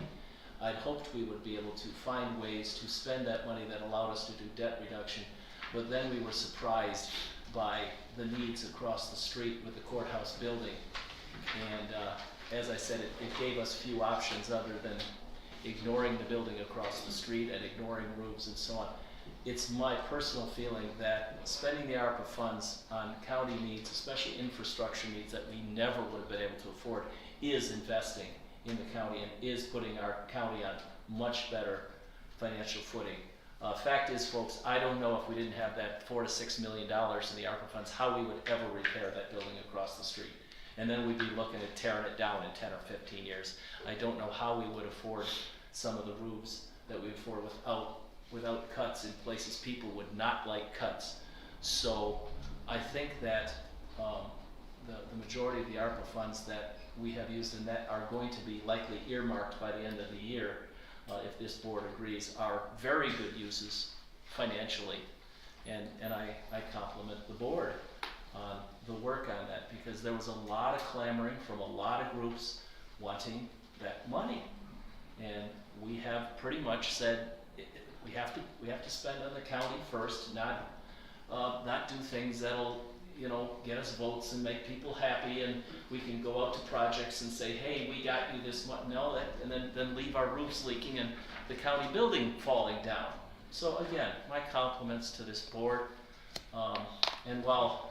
[SPEAKER 2] I'd hoped we would be able to find ways to spend that money that allowed us to do debt reduction, but then we were surprised by the needs across the street with the courthouse building. And as I said, it gave us few options other than ignoring the building across the street and ignoring roofs and so on. It's my personal feeling that spending the ARPA funds on county needs, especially infrastructure needs that we never would have been able to afford, is investing in the county and is putting our county on much better financial footing. Fact is, folks, I don't know if we didn't have that $4 to $6 million in the ARPA funds, how we would ever repair that building across the street. And then we'd be looking at tearing it down in 10 or 15 years. I don't know how we would afford some of the roofs that we afford without cuts in places people would not like cuts. So I think that the majority of the ARPA funds that we have used in that are going to be likely earmarked by the end of the year, if this board agrees, are very good uses financially. And I compliment the board on the work on that, because there was a lot of clamoring from a lot of groups wanting that money. And we have pretty much said we have to spend on the county first, not do things that'll get us votes and make people happy, and we can go out to projects and say, hey, we got you this much. No, and then leave our roofs leaking and the county building falling down. So again, my compliments to this board. And while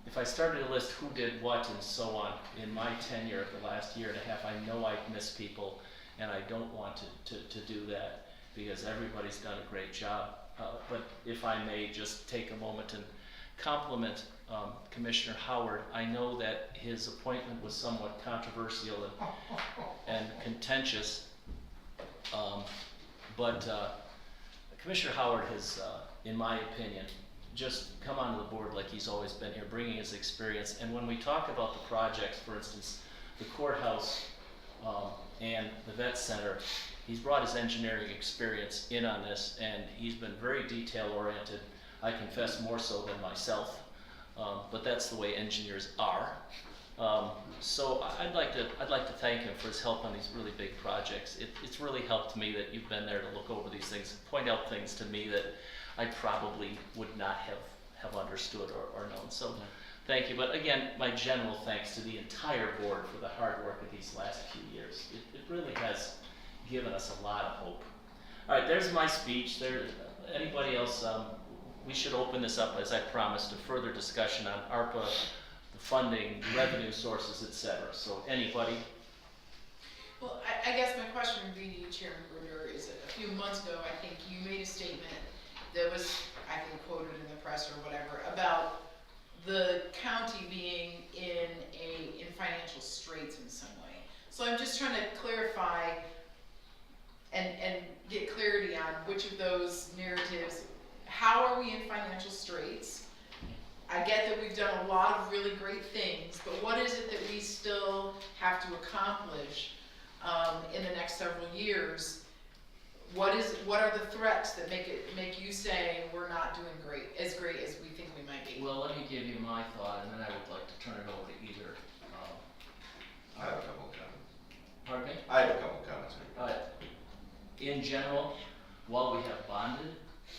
[SPEAKER 2] if I started to list who did what and so on in my tenure of the last year and a half, I know I've missed people, and I don't want to do that because everybody's done a great job. But if I may just take a moment and compliment Commissioner Howard. I know that his appointment was somewhat controversial and contentious, but Commissioner Howard has, in my opinion, just come onto the board like he's always been here, bringing his experience. And when we talk about the projects, for instance, the courthouse and the vet center, he's brought his engineering experience in on this, and he's been very detail-oriented. I confess more so than myself, but that's the way engineers are. So I'd like to thank him for his help on these really big projects. It's really helped me that you've been there to look over these things, point out things to me that I probably would not have understood or known. So thank you. But again, my general thanks to the entire board for the hard work of these last few years. It really has given us a lot of hope. All right, there's my speech. Anybody else? We should open this up, as I promised, to further discussion on ARPA, the funding, revenue sources, etc. So anybody?
[SPEAKER 1] Well, I guess my question would be to you, Chairman Bruder, is that a few months ago, I think you made a statement that was, I think, quoted in the press or whatever, about the county being in financial straits in some way. So I'm just trying to clarify and get clarity on which of those narratives. How are we in financial straits? I get that we've done a lot of really great things, but what is it that we still have to accomplish in the next several years? What are the threats that make you say we're not doing great as we think we might be?
[SPEAKER 2] Well, let me give you my thought, and then I would like to turn it over to either.
[SPEAKER 10] I have a couple of comments.
[SPEAKER 2] Pardon me?
[SPEAKER 10] I have a couple of comments.
[SPEAKER 2] In general, while we have bonded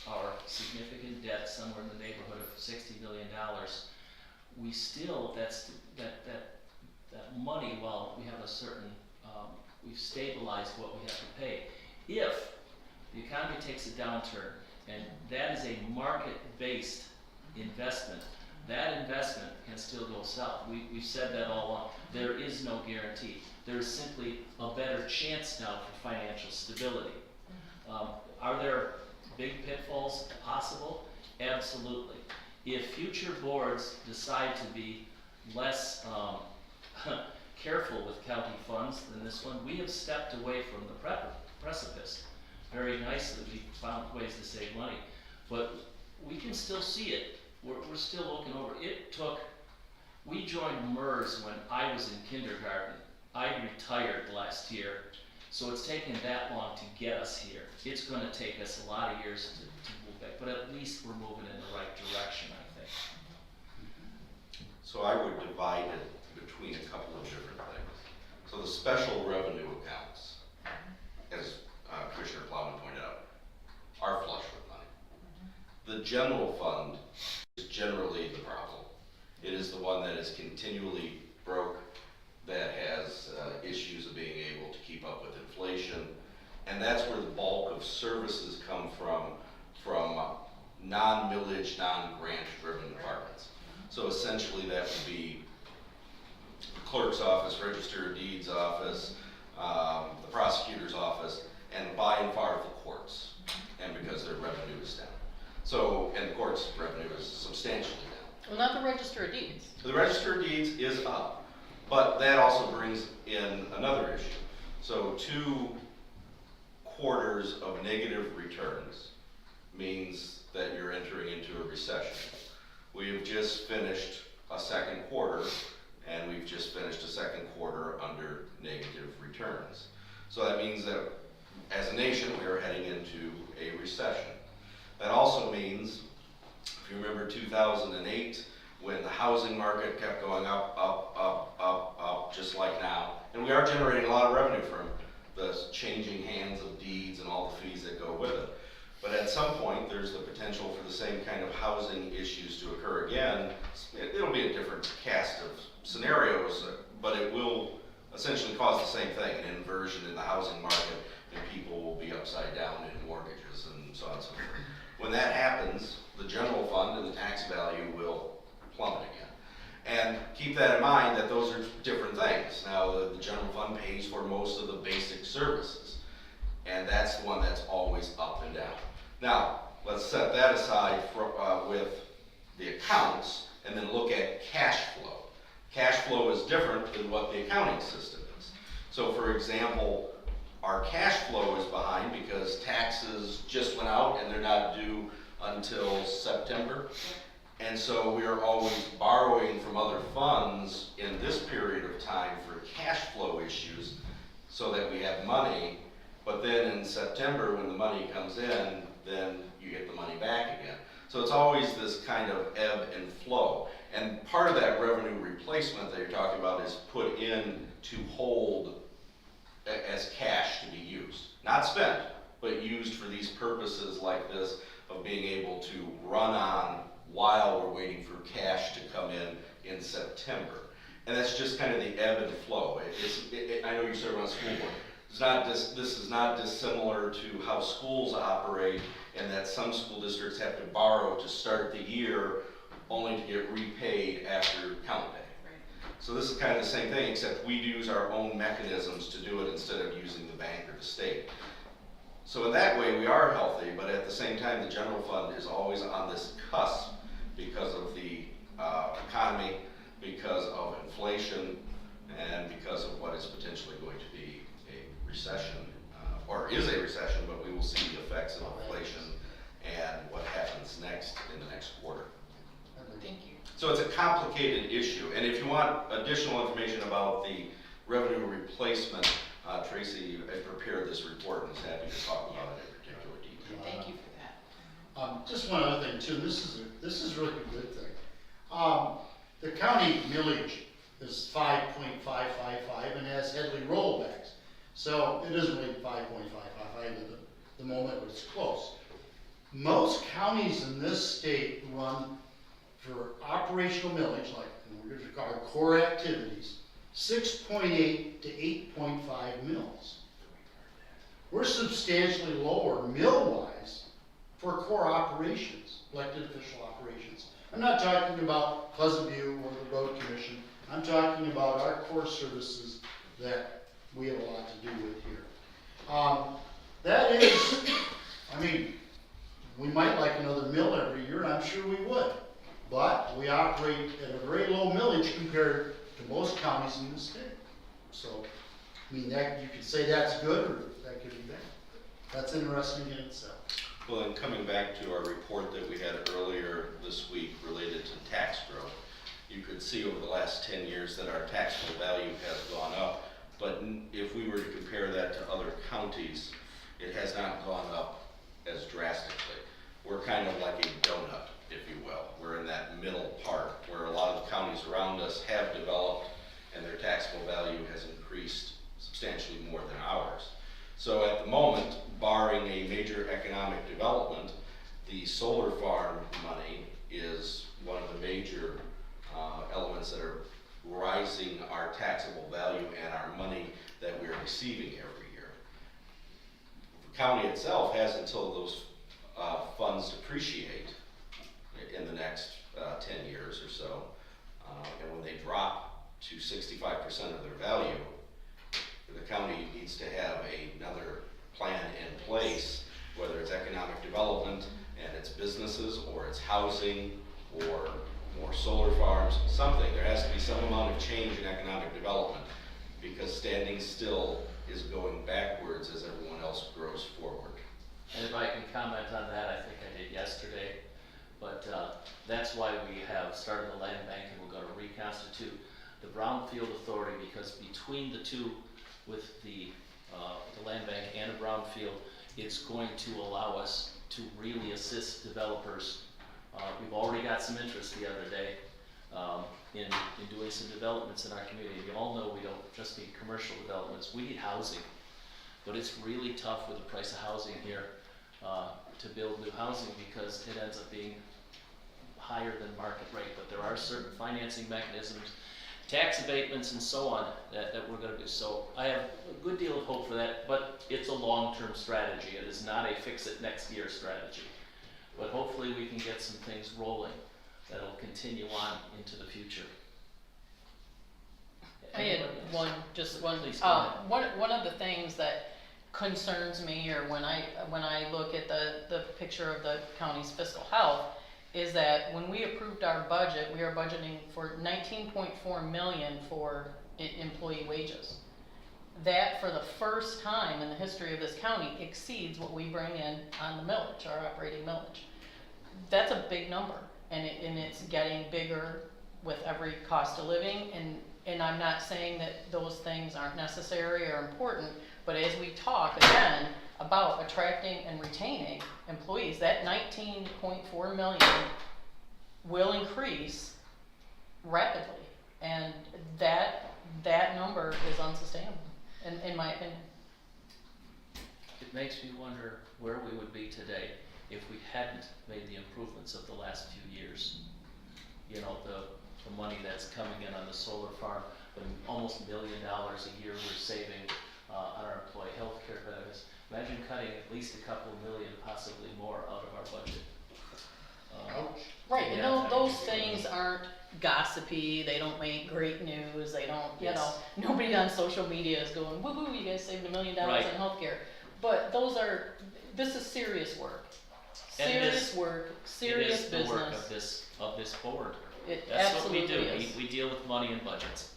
[SPEAKER 2] our significant debt somewhere in the neighborhood of $60 million, we still, that money, while we have a certain, we've stabilized what we have to pay. If the economy takes a downturn, and that is a market-based investment, that investment can still go south. We've said that all along. There is no guarantee. There's simply a better chance now for financial stability. Are there big pitfalls possible? Absolutely. If future boards decide to be less careful with county funds than this one, we have stepped away from the precipice. Very nicely, we found ways to save money, but we can still see it. We're still looking over. We joined MERS when I was in kindergarten. I retired last year, so it's taken that long to get us here. It's going to take us a lot of years to move back, but at least we're moving in the right direction, I think.
[SPEAKER 10] So I would divide it between a couple of different things. So the special revenue accounts, as Commissioner Plowman pointed out, are flush with money. The general fund is generally is the one that is continually broke, that has issues of being able to keep up with inflation. And that's where the bulk of services come from non-millage, non-grant driven departments. So essentially that would be the clerk's office, register of deeds office, the prosecutor's office, and by and far the courts. And because their revenue is down. So, and the court's revenue is substantially down.
[SPEAKER 9] Well, not the register of deeds.
[SPEAKER 10] The register of deeds is up, but that also brings in another issue. So 2 quarters of negative returns means that you're entering into a recession. We have just finished a second quarter, and we've just finished a second quarter under negative returns. So that means that as a nation, we are heading into a recession. That also means, if you remember 2008, when the housing market kept going up, just like now, and we are generating a lot of revenue from the changing hands of deeds and all the fees that go with it. But at some point, there's the potential for the same kind of housing issues to occur again. It'll be a different cast of scenarios, but it will essentially cause the same thing, an inversion in the housing market, and people will be upside down in mortgages and so on and so forth. When that happens, the general fund and the tax value will plummet again. And keep that in mind that those are different things. Now, the general fund pays for most of the basic services, and that's the one that's always up and down. Now, let's set that aside with the accounts and then look at cash flow. Cash flow is different than what the accounting system is. So, for example, our cash flow is behind because taxes just went out and they're not due until September. And so we are always borrowing from other funds in this period of time for cash flow issues so that we have money. But then in September, when the money comes in, then you get the money back again. So it's always this kind of ebb and flow. And part of that revenue replacement that you're talking about is put in to hold as cash to be used. Not spent, but used for these purposes like this of being able to run on while we're waiting for cash to come in September. And that's just kind of the ebb and flow. I know you serve on a school board. This is not dissimilar to how schools operate, and that some school districts have to borrow to start the year only to get repaid after count day. So this is kind of the same thing, except we use our own mechanisms to do it instead of using the bank or the state. So in that way, we are healthy, but at the same time, the general fund is always on this cusp because of the economy, because of inflation, and because of what is potentially going to be a recession, or is a recession, but we will see the effects of inflation and what happens next in the next quarter.
[SPEAKER 1] Thank you.
[SPEAKER 10] So it's a complicated issue, and if you want additional information about the revenue replacement, Tracy prepared this report and is happy to talk about it in particular detail.
[SPEAKER 1] Thank you for that.
[SPEAKER 4] Just one other thing too, this is really a good thing. The county millage is 5.555 and has Headley rollbacks. So it isn't really 5.555 at the moment, but it's close. Most counties in this state run for operational millage, like we're going to call it core activities, 6.8 to 8.5 mils. We're substantially lower mill-wise for core operations, elected official operations. I'm not talking about Pleasant View or the Road Commission. I'm talking about our core services that we have a lot to do with here. That is, I mean, we might like another mill every year, and I'm sure we would. But we operate at a very low millage compared to most counties in the state. So, I mean, that, you could say that's good, or that could be bad. That's interesting in itself.
[SPEAKER 10] Well, and coming back to our report that we had earlier this week related to tax growth, you could see over the last 10 years that our taxable value has gone up. But if we were to compare that to other counties, it has not gone up as drastically. We're kind of like a donut, if you will. We're in that middle part where a lot of the counties around us have developed and their taxable value has increased substantially more than ours. So at the moment, barring a major economic development, the solar farm money is one of the major maximizing our taxable value and our money that we're receiving every year. The county itself has until those funds depreciate in the next 10 years or so, and when they drop to 65% of their value, the county needs to have another plan in place, whether it's economic development and it's businesses, or it's housing, or more solar farms, something. There has to be some amount of change in economic development, because standing still is going backwards as everyone else grows forward.
[SPEAKER 2] And if I can comment on that, I think I did yesterday, but that's why we have started the land bank, and we're gonna reconstitute the Brownfield Authority, because between the two, with the land bank and a brownfield, it's going to allow us to really assist developers. We've already got some interest the other day in doing some developments in our community. You all know we don't just need commercial developments, we need housing. But it's really tough with the price of housing here to build new housing, because it ends up being higher than market rate. But there are certain financing mechanisms, tax abatements and so on that we're going to do. So I have a good deal of hope for that, but it's a long-term strategy. It is not a fix-it-next-year strategy. But hopefully we can get some things rolling that'll continue on into the future.
[SPEAKER 9] I had one.
[SPEAKER 2] Please go ahead.
[SPEAKER 9] One of the things that concerns me, or when I look at the picture of the county's fiscal health, is that when we approved our budget, we are budgeting for 19.4 million for employee wages. That, for the first time in the history of this county, exceeds what we bring in on the millage, our operating millage. That's a big number, and it's getting bigger with every cost of living, and I'm not saying that those things aren't necessary or important, but as we talk again about attracting and retaining employees, that 19.4 million will increase rapidly, and that number is unsustainable, in my opinion.
[SPEAKER 2] It makes me wonder where we would be today if we hadn't made the improvements of the last few years. You know, the money that's coming in on the solar farm, the almost $1 million a year we're saving on our employee health care benefits. Imagine cutting at least a couple million, possibly more, out of our budget.
[SPEAKER 9] Right, and
[SPEAKER 2] Yeah.
[SPEAKER 9] those things aren't gossipy, they don't make great news, they don't, you
[SPEAKER 2] Yes.
[SPEAKER 9] know, nobody on social media is going, woohoo, you guys saved $1 million
[SPEAKER 2] Right.
[SPEAKER 9] in healthcare. But this is serious work.
[SPEAKER 2] And
[SPEAKER 9] Serious work, serious
[SPEAKER 2] It is the work
[SPEAKER 9] business.
[SPEAKER 2] of this board.
[SPEAKER 9] It
[SPEAKER 2] That's what we
[SPEAKER 9] absolutely
[SPEAKER 2] do.
[SPEAKER 9] is.
[SPEAKER 2] We deal with money and budgets.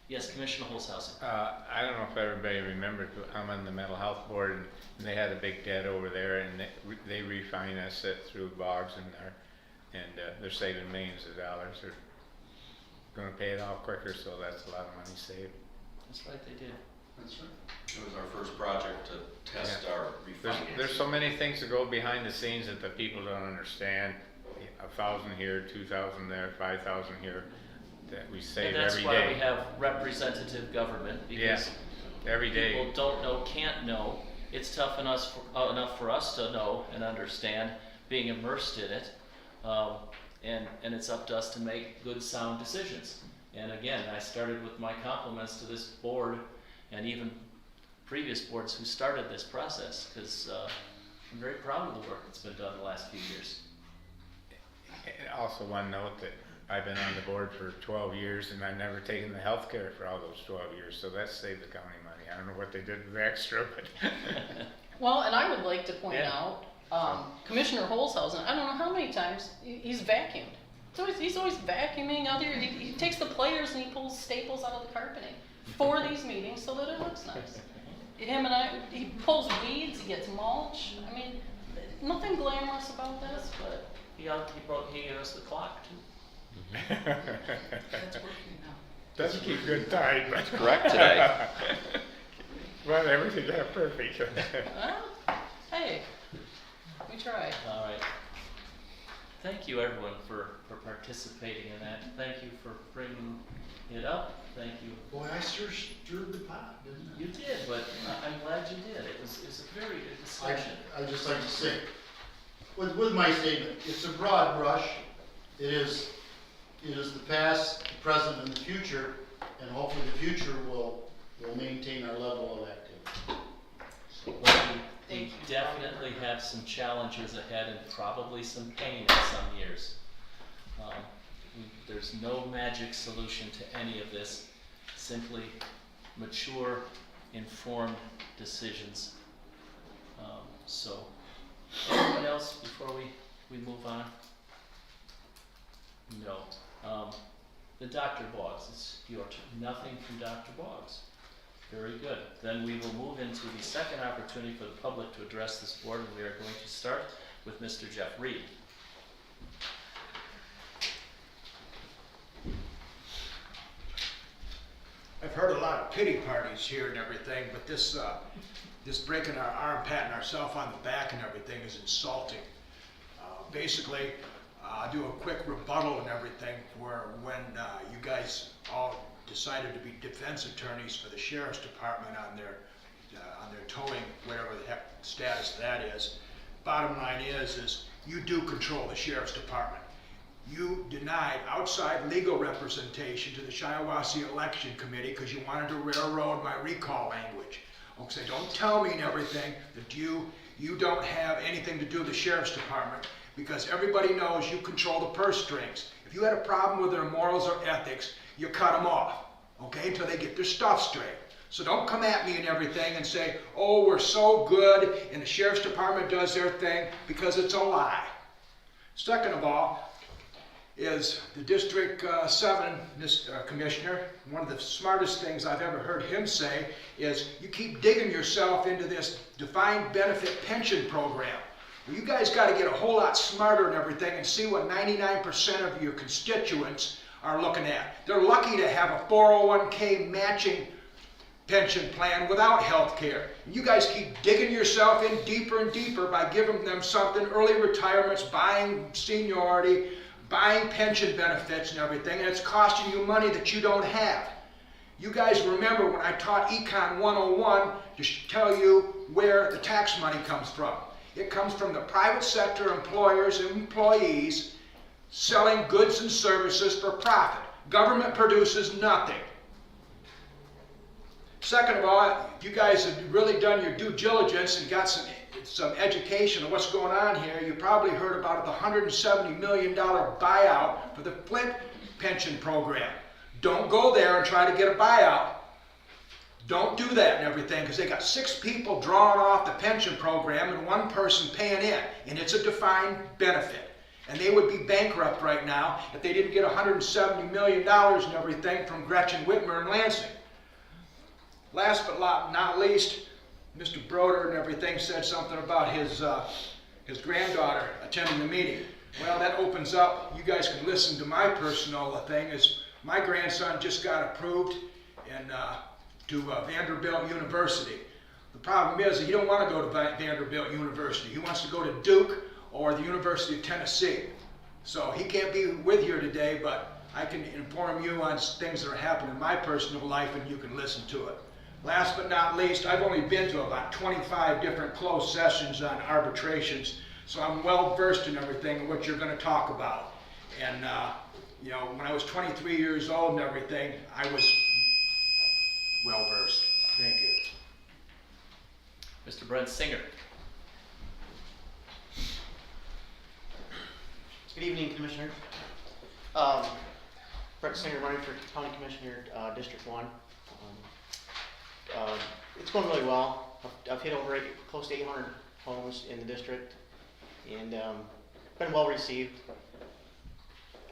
[SPEAKER 2] Yes, Commissioner Holzhausen.
[SPEAKER 12] I don't know if everybody remembered, but I'm on the mental health board, and they had a big debt over there, and they refinanced it through Boggs, and they're saving millions of dollars. They're gonna pay it off quicker, so that's a lot of money saved.
[SPEAKER 2] That's right, they did.
[SPEAKER 4] That's right.
[SPEAKER 10] It was our first project to test our refinancing.
[SPEAKER 12] There's so many things that go behind the scenes that the people don't understand. 1,000 here, 2,000 there, 5,000 here, that we save
[SPEAKER 2] And that's
[SPEAKER 12] every
[SPEAKER 2] why
[SPEAKER 12] day.
[SPEAKER 2] we have representative government, because
[SPEAKER 12] Yes, every day.
[SPEAKER 2] people don't know, can't know. It's tough enough for us to know and understand, being immersed in it, and it's up to us to make good, sound decisions. And again, I started with my compliments to this board, and even previous boards who started this process, because I'm very proud of the work that's been done the last few years.
[SPEAKER 12] And also one note that I've been on the board for 12 years, and I've never taken the health care for all those 12 years, so that saved the county money. I don't know what they did with the extra, but.
[SPEAKER 9] Well, and I would like to point
[SPEAKER 12] Yeah.
[SPEAKER 9] out, Commissioner Holzhausen, I don't know how many times he's vacuumed. He's always vacuuming out there. He takes the players and he pulls staples out of the carpeting for these meetings so that it looks nice. He pulls weeds, he gets mulch. I mean, nothing glamorous about this, but
[SPEAKER 2] He gave us the clock too.
[SPEAKER 9] it's working now.
[SPEAKER 12] Doesn't keep good time, but.
[SPEAKER 11] Correct today.
[SPEAKER 12] Well, everything got perfect.
[SPEAKER 9] Well, hey, we tried.
[SPEAKER 2] All right. Thank you, everyone, for participating in that. Thank you for bringing it up. Thank you.
[SPEAKER 4] Boy, I stirred the pot, didn't I?
[SPEAKER 2] You did, but I'm glad you did. It was a very good discussion.
[SPEAKER 4] I just like to say, with my statement, it's a broad brush. It is it is the past, the present, and the future, and hopefully the future will maintain our level of activity. So,
[SPEAKER 2] We definitely have some challenges ahead and probably some pain in some years. There's no magic solution to any of this, simply mature, informed decisions. So, anyone else before we move on? No. The Dr. Boggs, it's your turn. Nothing from Dr. Boggs. Very good. Then we will move into the second opportunity for the public to address this board, and we are going to start with Mr. Jeff Reed.
[SPEAKER 6] I've heard a lot of pity parties here and everything, but this breaking our arm, patting ourselves on the back and everything is insulting. Basically, I'll do a quick rebuttal and everything where when you guys all decided to be defense attorneys for the sheriff's department on their towing, whatever the heck status that is. Bottom line is you do control the sheriff's department. You denied outside legal representation to the Shiawassee Election Committee because you wanted to railroad my recall language. Okay, don't tell me and everything that you don't have anything to do with the sheriff's department, because everybody knows you control the purse strings. If you had a problem with their morals or ethics, you cut them off, okay, until they get their stuff straight. So don't come at me and everything and say, oh, we're so good and the sheriff's department does their thing, because it's a lie. Second of all, is the District 7 Commissioner, one of the smartest things I've ever heard him say is, you keep digging yourself into this defined benefit pension program. Well, you guys got to get a whole lot smarter and everything and see what 99% of your constituents are looking at. They're lucky to have a 401k matching pension plan without health care. You guys keep digging yourself in deeper and deeper by giving them something, early retirements, buying seniority, buying pension benefits and everything, and it's costing you money that you don't have. You guys remember when I taught Econ 101 to tell you where the tax money comes from. It comes from the private sector employers and employees selling goods and services for profit. Government produces nothing. Second of all, if you guys have really done your due diligence and got some education on what's going on here, you probably heard about the $170 million buyout for the Flint pension program. Don't go there and try to get a buyout. Don't do that and everything, because they got 6 people drawing off the pension program and 1 person paying in, and it's a defined benefit. And they would be bankrupt right now if they didn't get $170 million and everything from Gretchen Whitmer in Lansing. Last but not least, Mr. Broder and everything said something about his granddaughter attending the meeting. Well, that opens up, you guys can listen to my personal thing, is my grandson just got approved to Vanderbilt University. The problem is that he don't want to go to Vanderbilt University. He wants to go to Duke or the University of Tennessee. So he can't be with you today, but I can inform you on things that are happening in my personal life and you can listen to it. Last but not least, I've only been to about 25 different closed sessions on arbitrations, so I'm well versed in everything and what you're going to talk about. And you know, when I was 23 years old and everything, I was well versed. Thank you.
[SPEAKER 2] Mr. Brent Singer.
[SPEAKER 13] Good evening, Commissioner. Brett Singer, running for County Commissioner, District 1. It's going really well. I've hit over close to 800 homes in the district, and been well received.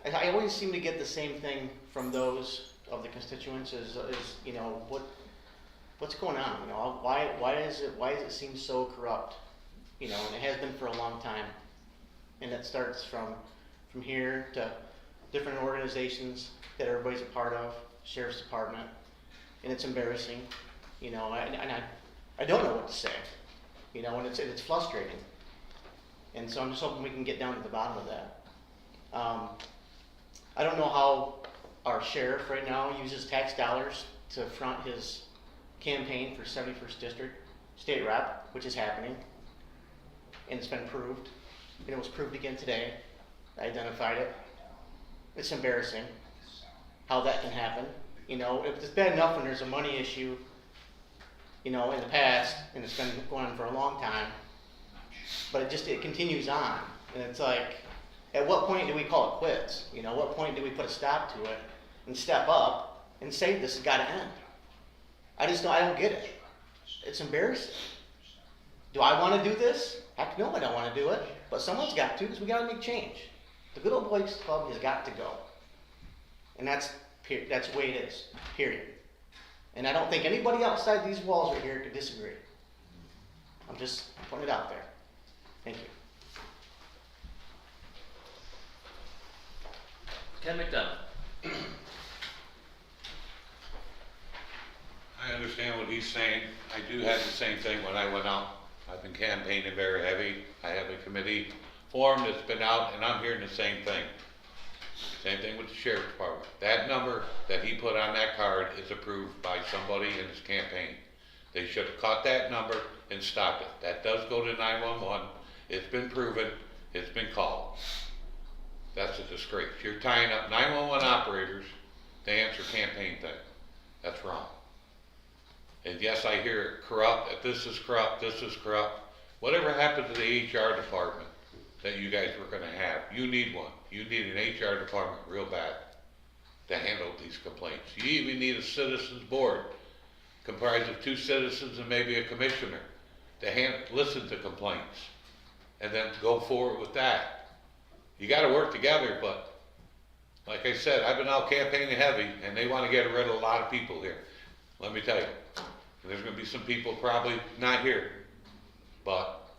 [SPEAKER 13] I always seem to get the same thing from those of the constituents is you know, what's going on? You know, why does it seem so corrupt? You know, and it has been for a long time, and it starts from here to different organizations that everybody's a part of, Sheriff's Department, and it's embarrassing. You know, and I don't know what to say, you know, and it's frustrating. And so I'm just hoping we can get down to the bottom of that. I don't know how our sheriff right now uses tax dollars to front his campaign for 71st District State Rep, which is happening. And it's been proved. And it was proved again today. I identified it. It's embarrassing how that can happen. You know, it's bad enough when there's a money issue, you know, in the past, and it's been going on for a long time, but it continues on, and it's like, at what point do we call it quits? You know, what point do we put a stop to it and step up and say this has got to end? I don't get it. It's embarrassing. Do I want to do this? Heck no, I don't want to do it, but someone's got to, because we got to make change. The Good Old Boys Club has got to go, and that's the way it is. Period. And I don't think anybody outside these walls right here could disagree. I'm just putting it out there. Thank you.
[SPEAKER 2] Ken McDonough.
[SPEAKER 8] I understand what he's saying. I do have the same thing when I went out. I've been campaigning very heavy. I have a committee formed that's been out, and I'm hearing the same thing. Same thing with the sheriff's department. That number that he put on that card is approved by somebody in his campaign. They should have caught that number and stopped it. That does go to 911. It's been proven. It's been called. That's a disgrace. You're tying up 911 operators to answer campaign thing. That's wrong. And yes, I hear it corrupt, that this is corrupt, this is corrupt. Whatever happened to the HR department that you guys were gonna have? You need one. You need an HR department real bad to handle these complaints. You even need a citizens board comprised of 2 citizens and maybe a commissioner to listen to complaints and then go forward with that. You gotta work together, but like I said, I've been out campaigning heavy and they wanna get rid of a lot of people here. Let me tell you, there's gonna be some people probably not here, but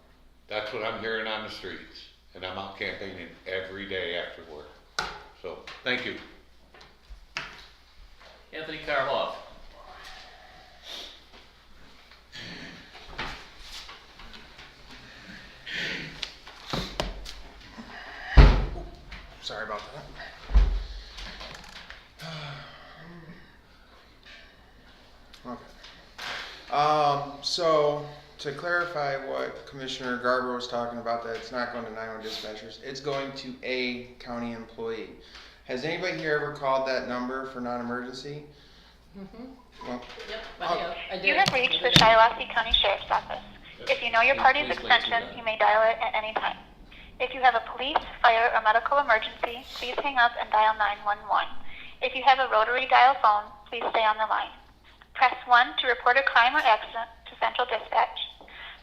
[SPEAKER 8] that's what I'm hearing on the streets. And I'm out campaigning every day after work. So, thank you.
[SPEAKER 2] Anthony Karloff.
[SPEAKER 7] Sorry about that. Okay. So to clarify what Commissioner Garber was talking about, that it's not going to 911 dispatchers, it's going to a county employee. Has anybody here ever called that number for non-emergency? Well,
[SPEAKER 9] Yep, I did.
[SPEAKER 14] You have reached the Shiawassee County Sheriff's Office. If you know your party's
[SPEAKER 2] Please wait
[SPEAKER 14] extension,
[SPEAKER 2] till
[SPEAKER 14] you may dial it at any time. If you have a police, fire, or medical emergency, please hang up and dial 911. If you have a rotary dial phone, please stay on the line. Press 1 to report a crime or accident to Central Dispatch.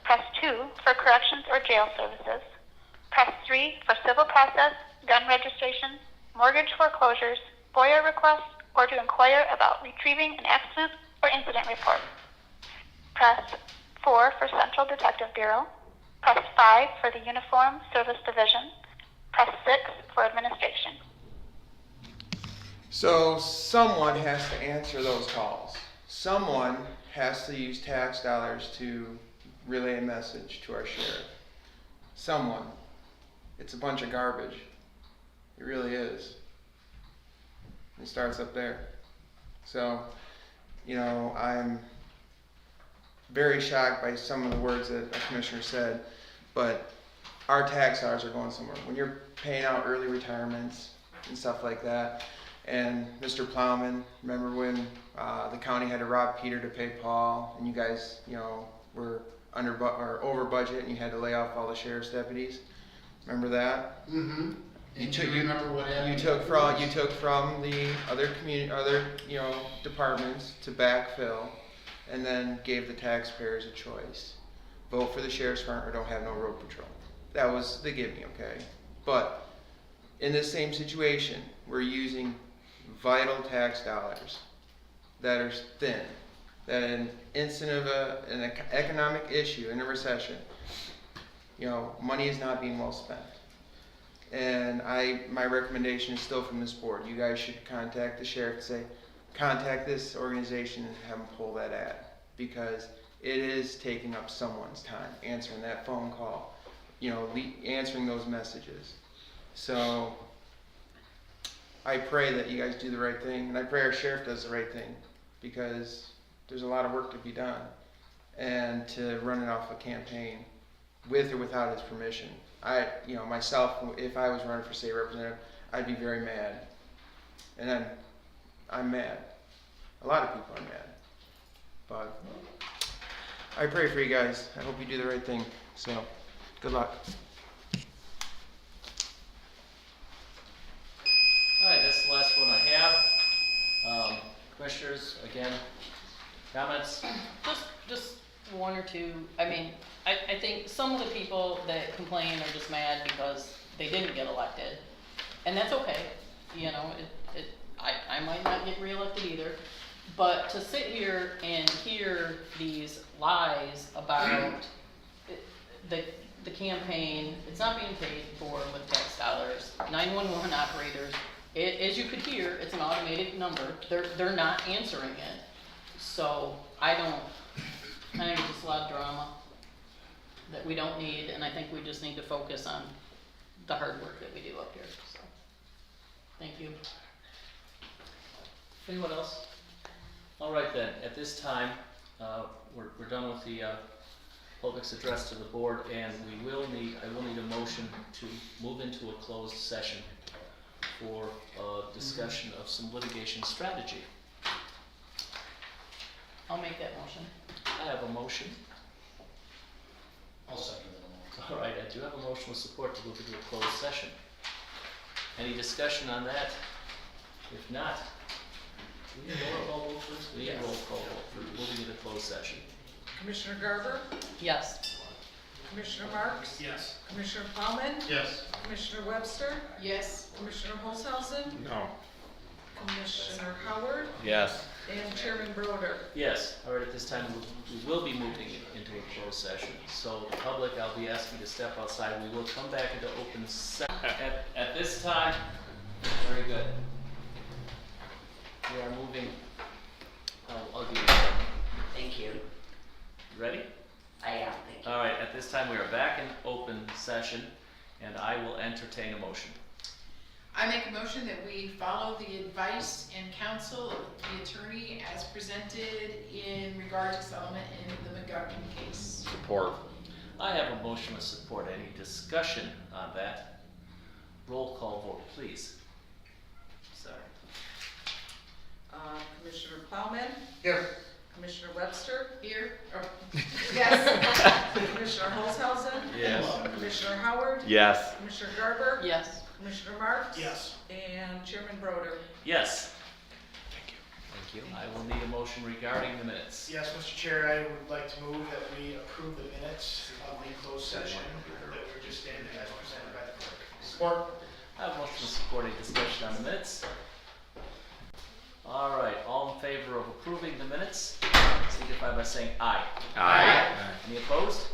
[SPEAKER 14] Press 2 for corrections or jail services. Press 3 for civil process, gun registration, mortgage foreclosures, FOIA requests, or to inquire about retrieving an accident or incident report. Press 4 for Central Detective Bureau. Press 5 for the Uniform Service Division. Press 6 for administration.
[SPEAKER 7] so someone has to answer those calls. Someone has to use tax dollars to relay a message to our sheriff. Someone. It's a bunch of garbage. It really is. It starts up there. So, you know, I'm very shocked by some of the words that a commissioner said, but our tax dollars are going somewhere. When you're paying out early retirements and stuff like that, and Mr. Plowman, remember when the county had to rob Peter to pay Paul, and you guys, you know, were over budget, and you had to lay off all the sheriff's deputies? Remember that?
[SPEAKER 4] Mm-hmm.
[SPEAKER 7] You
[SPEAKER 4] And
[SPEAKER 7] took,
[SPEAKER 4] do you remember what happened?
[SPEAKER 7] you took from the other you know, departments to backfill, and then gave the taxpayers a choice: vote for the sheriff's department or don't have no road patrol. That was the give me, okay? But in this same situation, we're using vital tax dollars that are thin, that in instant of an economic issue in a recession, you know, money is not being well spent. And my recommendation is still from this board. You guys should contact the sheriff and say, contact this organization and have them pull that ad, because it is taking up someone's time, answering that phone call, you know, answering those messages. So I pray that you guys do the right thing, and I pray our sheriff does the right thing, because there's a lot of work to be done. And to run it off a campaign with or without his permission, you know, myself, if I was running for state representative, I'd be very mad And then I'm mad. A lot of people are mad. But I pray for you guys. I hope you do the right thing. So, good luck.
[SPEAKER 2] All right, that's the last one I have. Commissioners, again, comments?
[SPEAKER 9] Just one or two. I mean, I think some of the people that complain are just mad because they didn't get elected. And that's okay. You know, I might not get reelected either. But to sit here and hear these lies about the campaign, it's not being paid for with tax dollars. 911 operators, as you could hear, it's an automated number. They're not answering it. So I think it's just a lot of drama that we don't need, and I think we just need to focus on the hard work that we do up here. So, thank you.
[SPEAKER 2] Anyone else? All right then, at this time, we're done with the public's address to the board, and I will need a motion to move into a closed session for a discussion of some litigation strategy.
[SPEAKER 9] I'll make that motion.
[SPEAKER 2] I have a motion.
[SPEAKER 4] I'll second that.
[SPEAKER 2] All right, I do have a motion with support to move into a closed session. Any discussion on that? If not, we need a roll call vote, please. We need a roll call vote for moving into closed session.
[SPEAKER 3] Commissioner Garber,
[SPEAKER 9] Yes.
[SPEAKER 3] Commissioner Marks,
[SPEAKER 5] Yes.
[SPEAKER 3] Commissioner Plowman,
[SPEAKER 4] Yes.
[SPEAKER 3] Commissioner Webster,
[SPEAKER 1] Yes.
[SPEAKER 3] Commissioner Holzhausen,
[SPEAKER 12] No.
[SPEAKER 3] Commissioner Howard,
[SPEAKER 11] Yes.
[SPEAKER 3] and Chairman Broder.
[SPEAKER 2] Yes, all right, at this time, we will be moving into a closed session. So the public, I'll be asking to step outside. We will come back into open session. At this time, very good. We are moving, I'll give you that.
[SPEAKER 15] Thank you.
[SPEAKER 2] You ready?
[SPEAKER 15] I am, thank you.
[SPEAKER 2] All right, at this time, we are back in open session, and I will entertain a motion.
[SPEAKER 1] I make a motion that we follow the advice and counsel of the attorney as presented in regard to settlement in the McGuckin case.
[SPEAKER 11] Support.
[SPEAKER 2] I have a motion with support. Any discussion on that? Roll call vote, please. Sorry.
[SPEAKER 3] Commissioner Plowman,
[SPEAKER 4] Here.
[SPEAKER 3] Commissioner Webster,
[SPEAKER 1] Here, or, yes.
[SPEAKER 3] Commissioner Holzhausen,
[SPEAKER 2] Yes.
[SPEAKER 3] Commissioner Howard,
[SPEAKER 11] Yes.
[SPEAKER 3] Commissioner Garber,
[SPEAKER 9] Yes.
[SPEAKER 3] Commissioner Marks,
[SPEAKER 5] Yes.
[SPEAKER 3] and Chairman Broder.
[SPEAKER 2] Yes,
[SPEAKER 11] Thank you.
[SPEAKER 2] I will need a motion regarding the minutes.
[SPEAKER 5] Yes, Mr. Chair, I would like to move that we approve the minutes of the closed session that were just in as presented by the clerk.
[SPEAKER 4] Support.
[SPEAKER 2] I have a motion with support. Any discussion on the minutes? All right, all in favor of approving the minutes, signify by saying aye.
[SPEAKER 11] Aye.
[SPEAKER 2] Any opposed?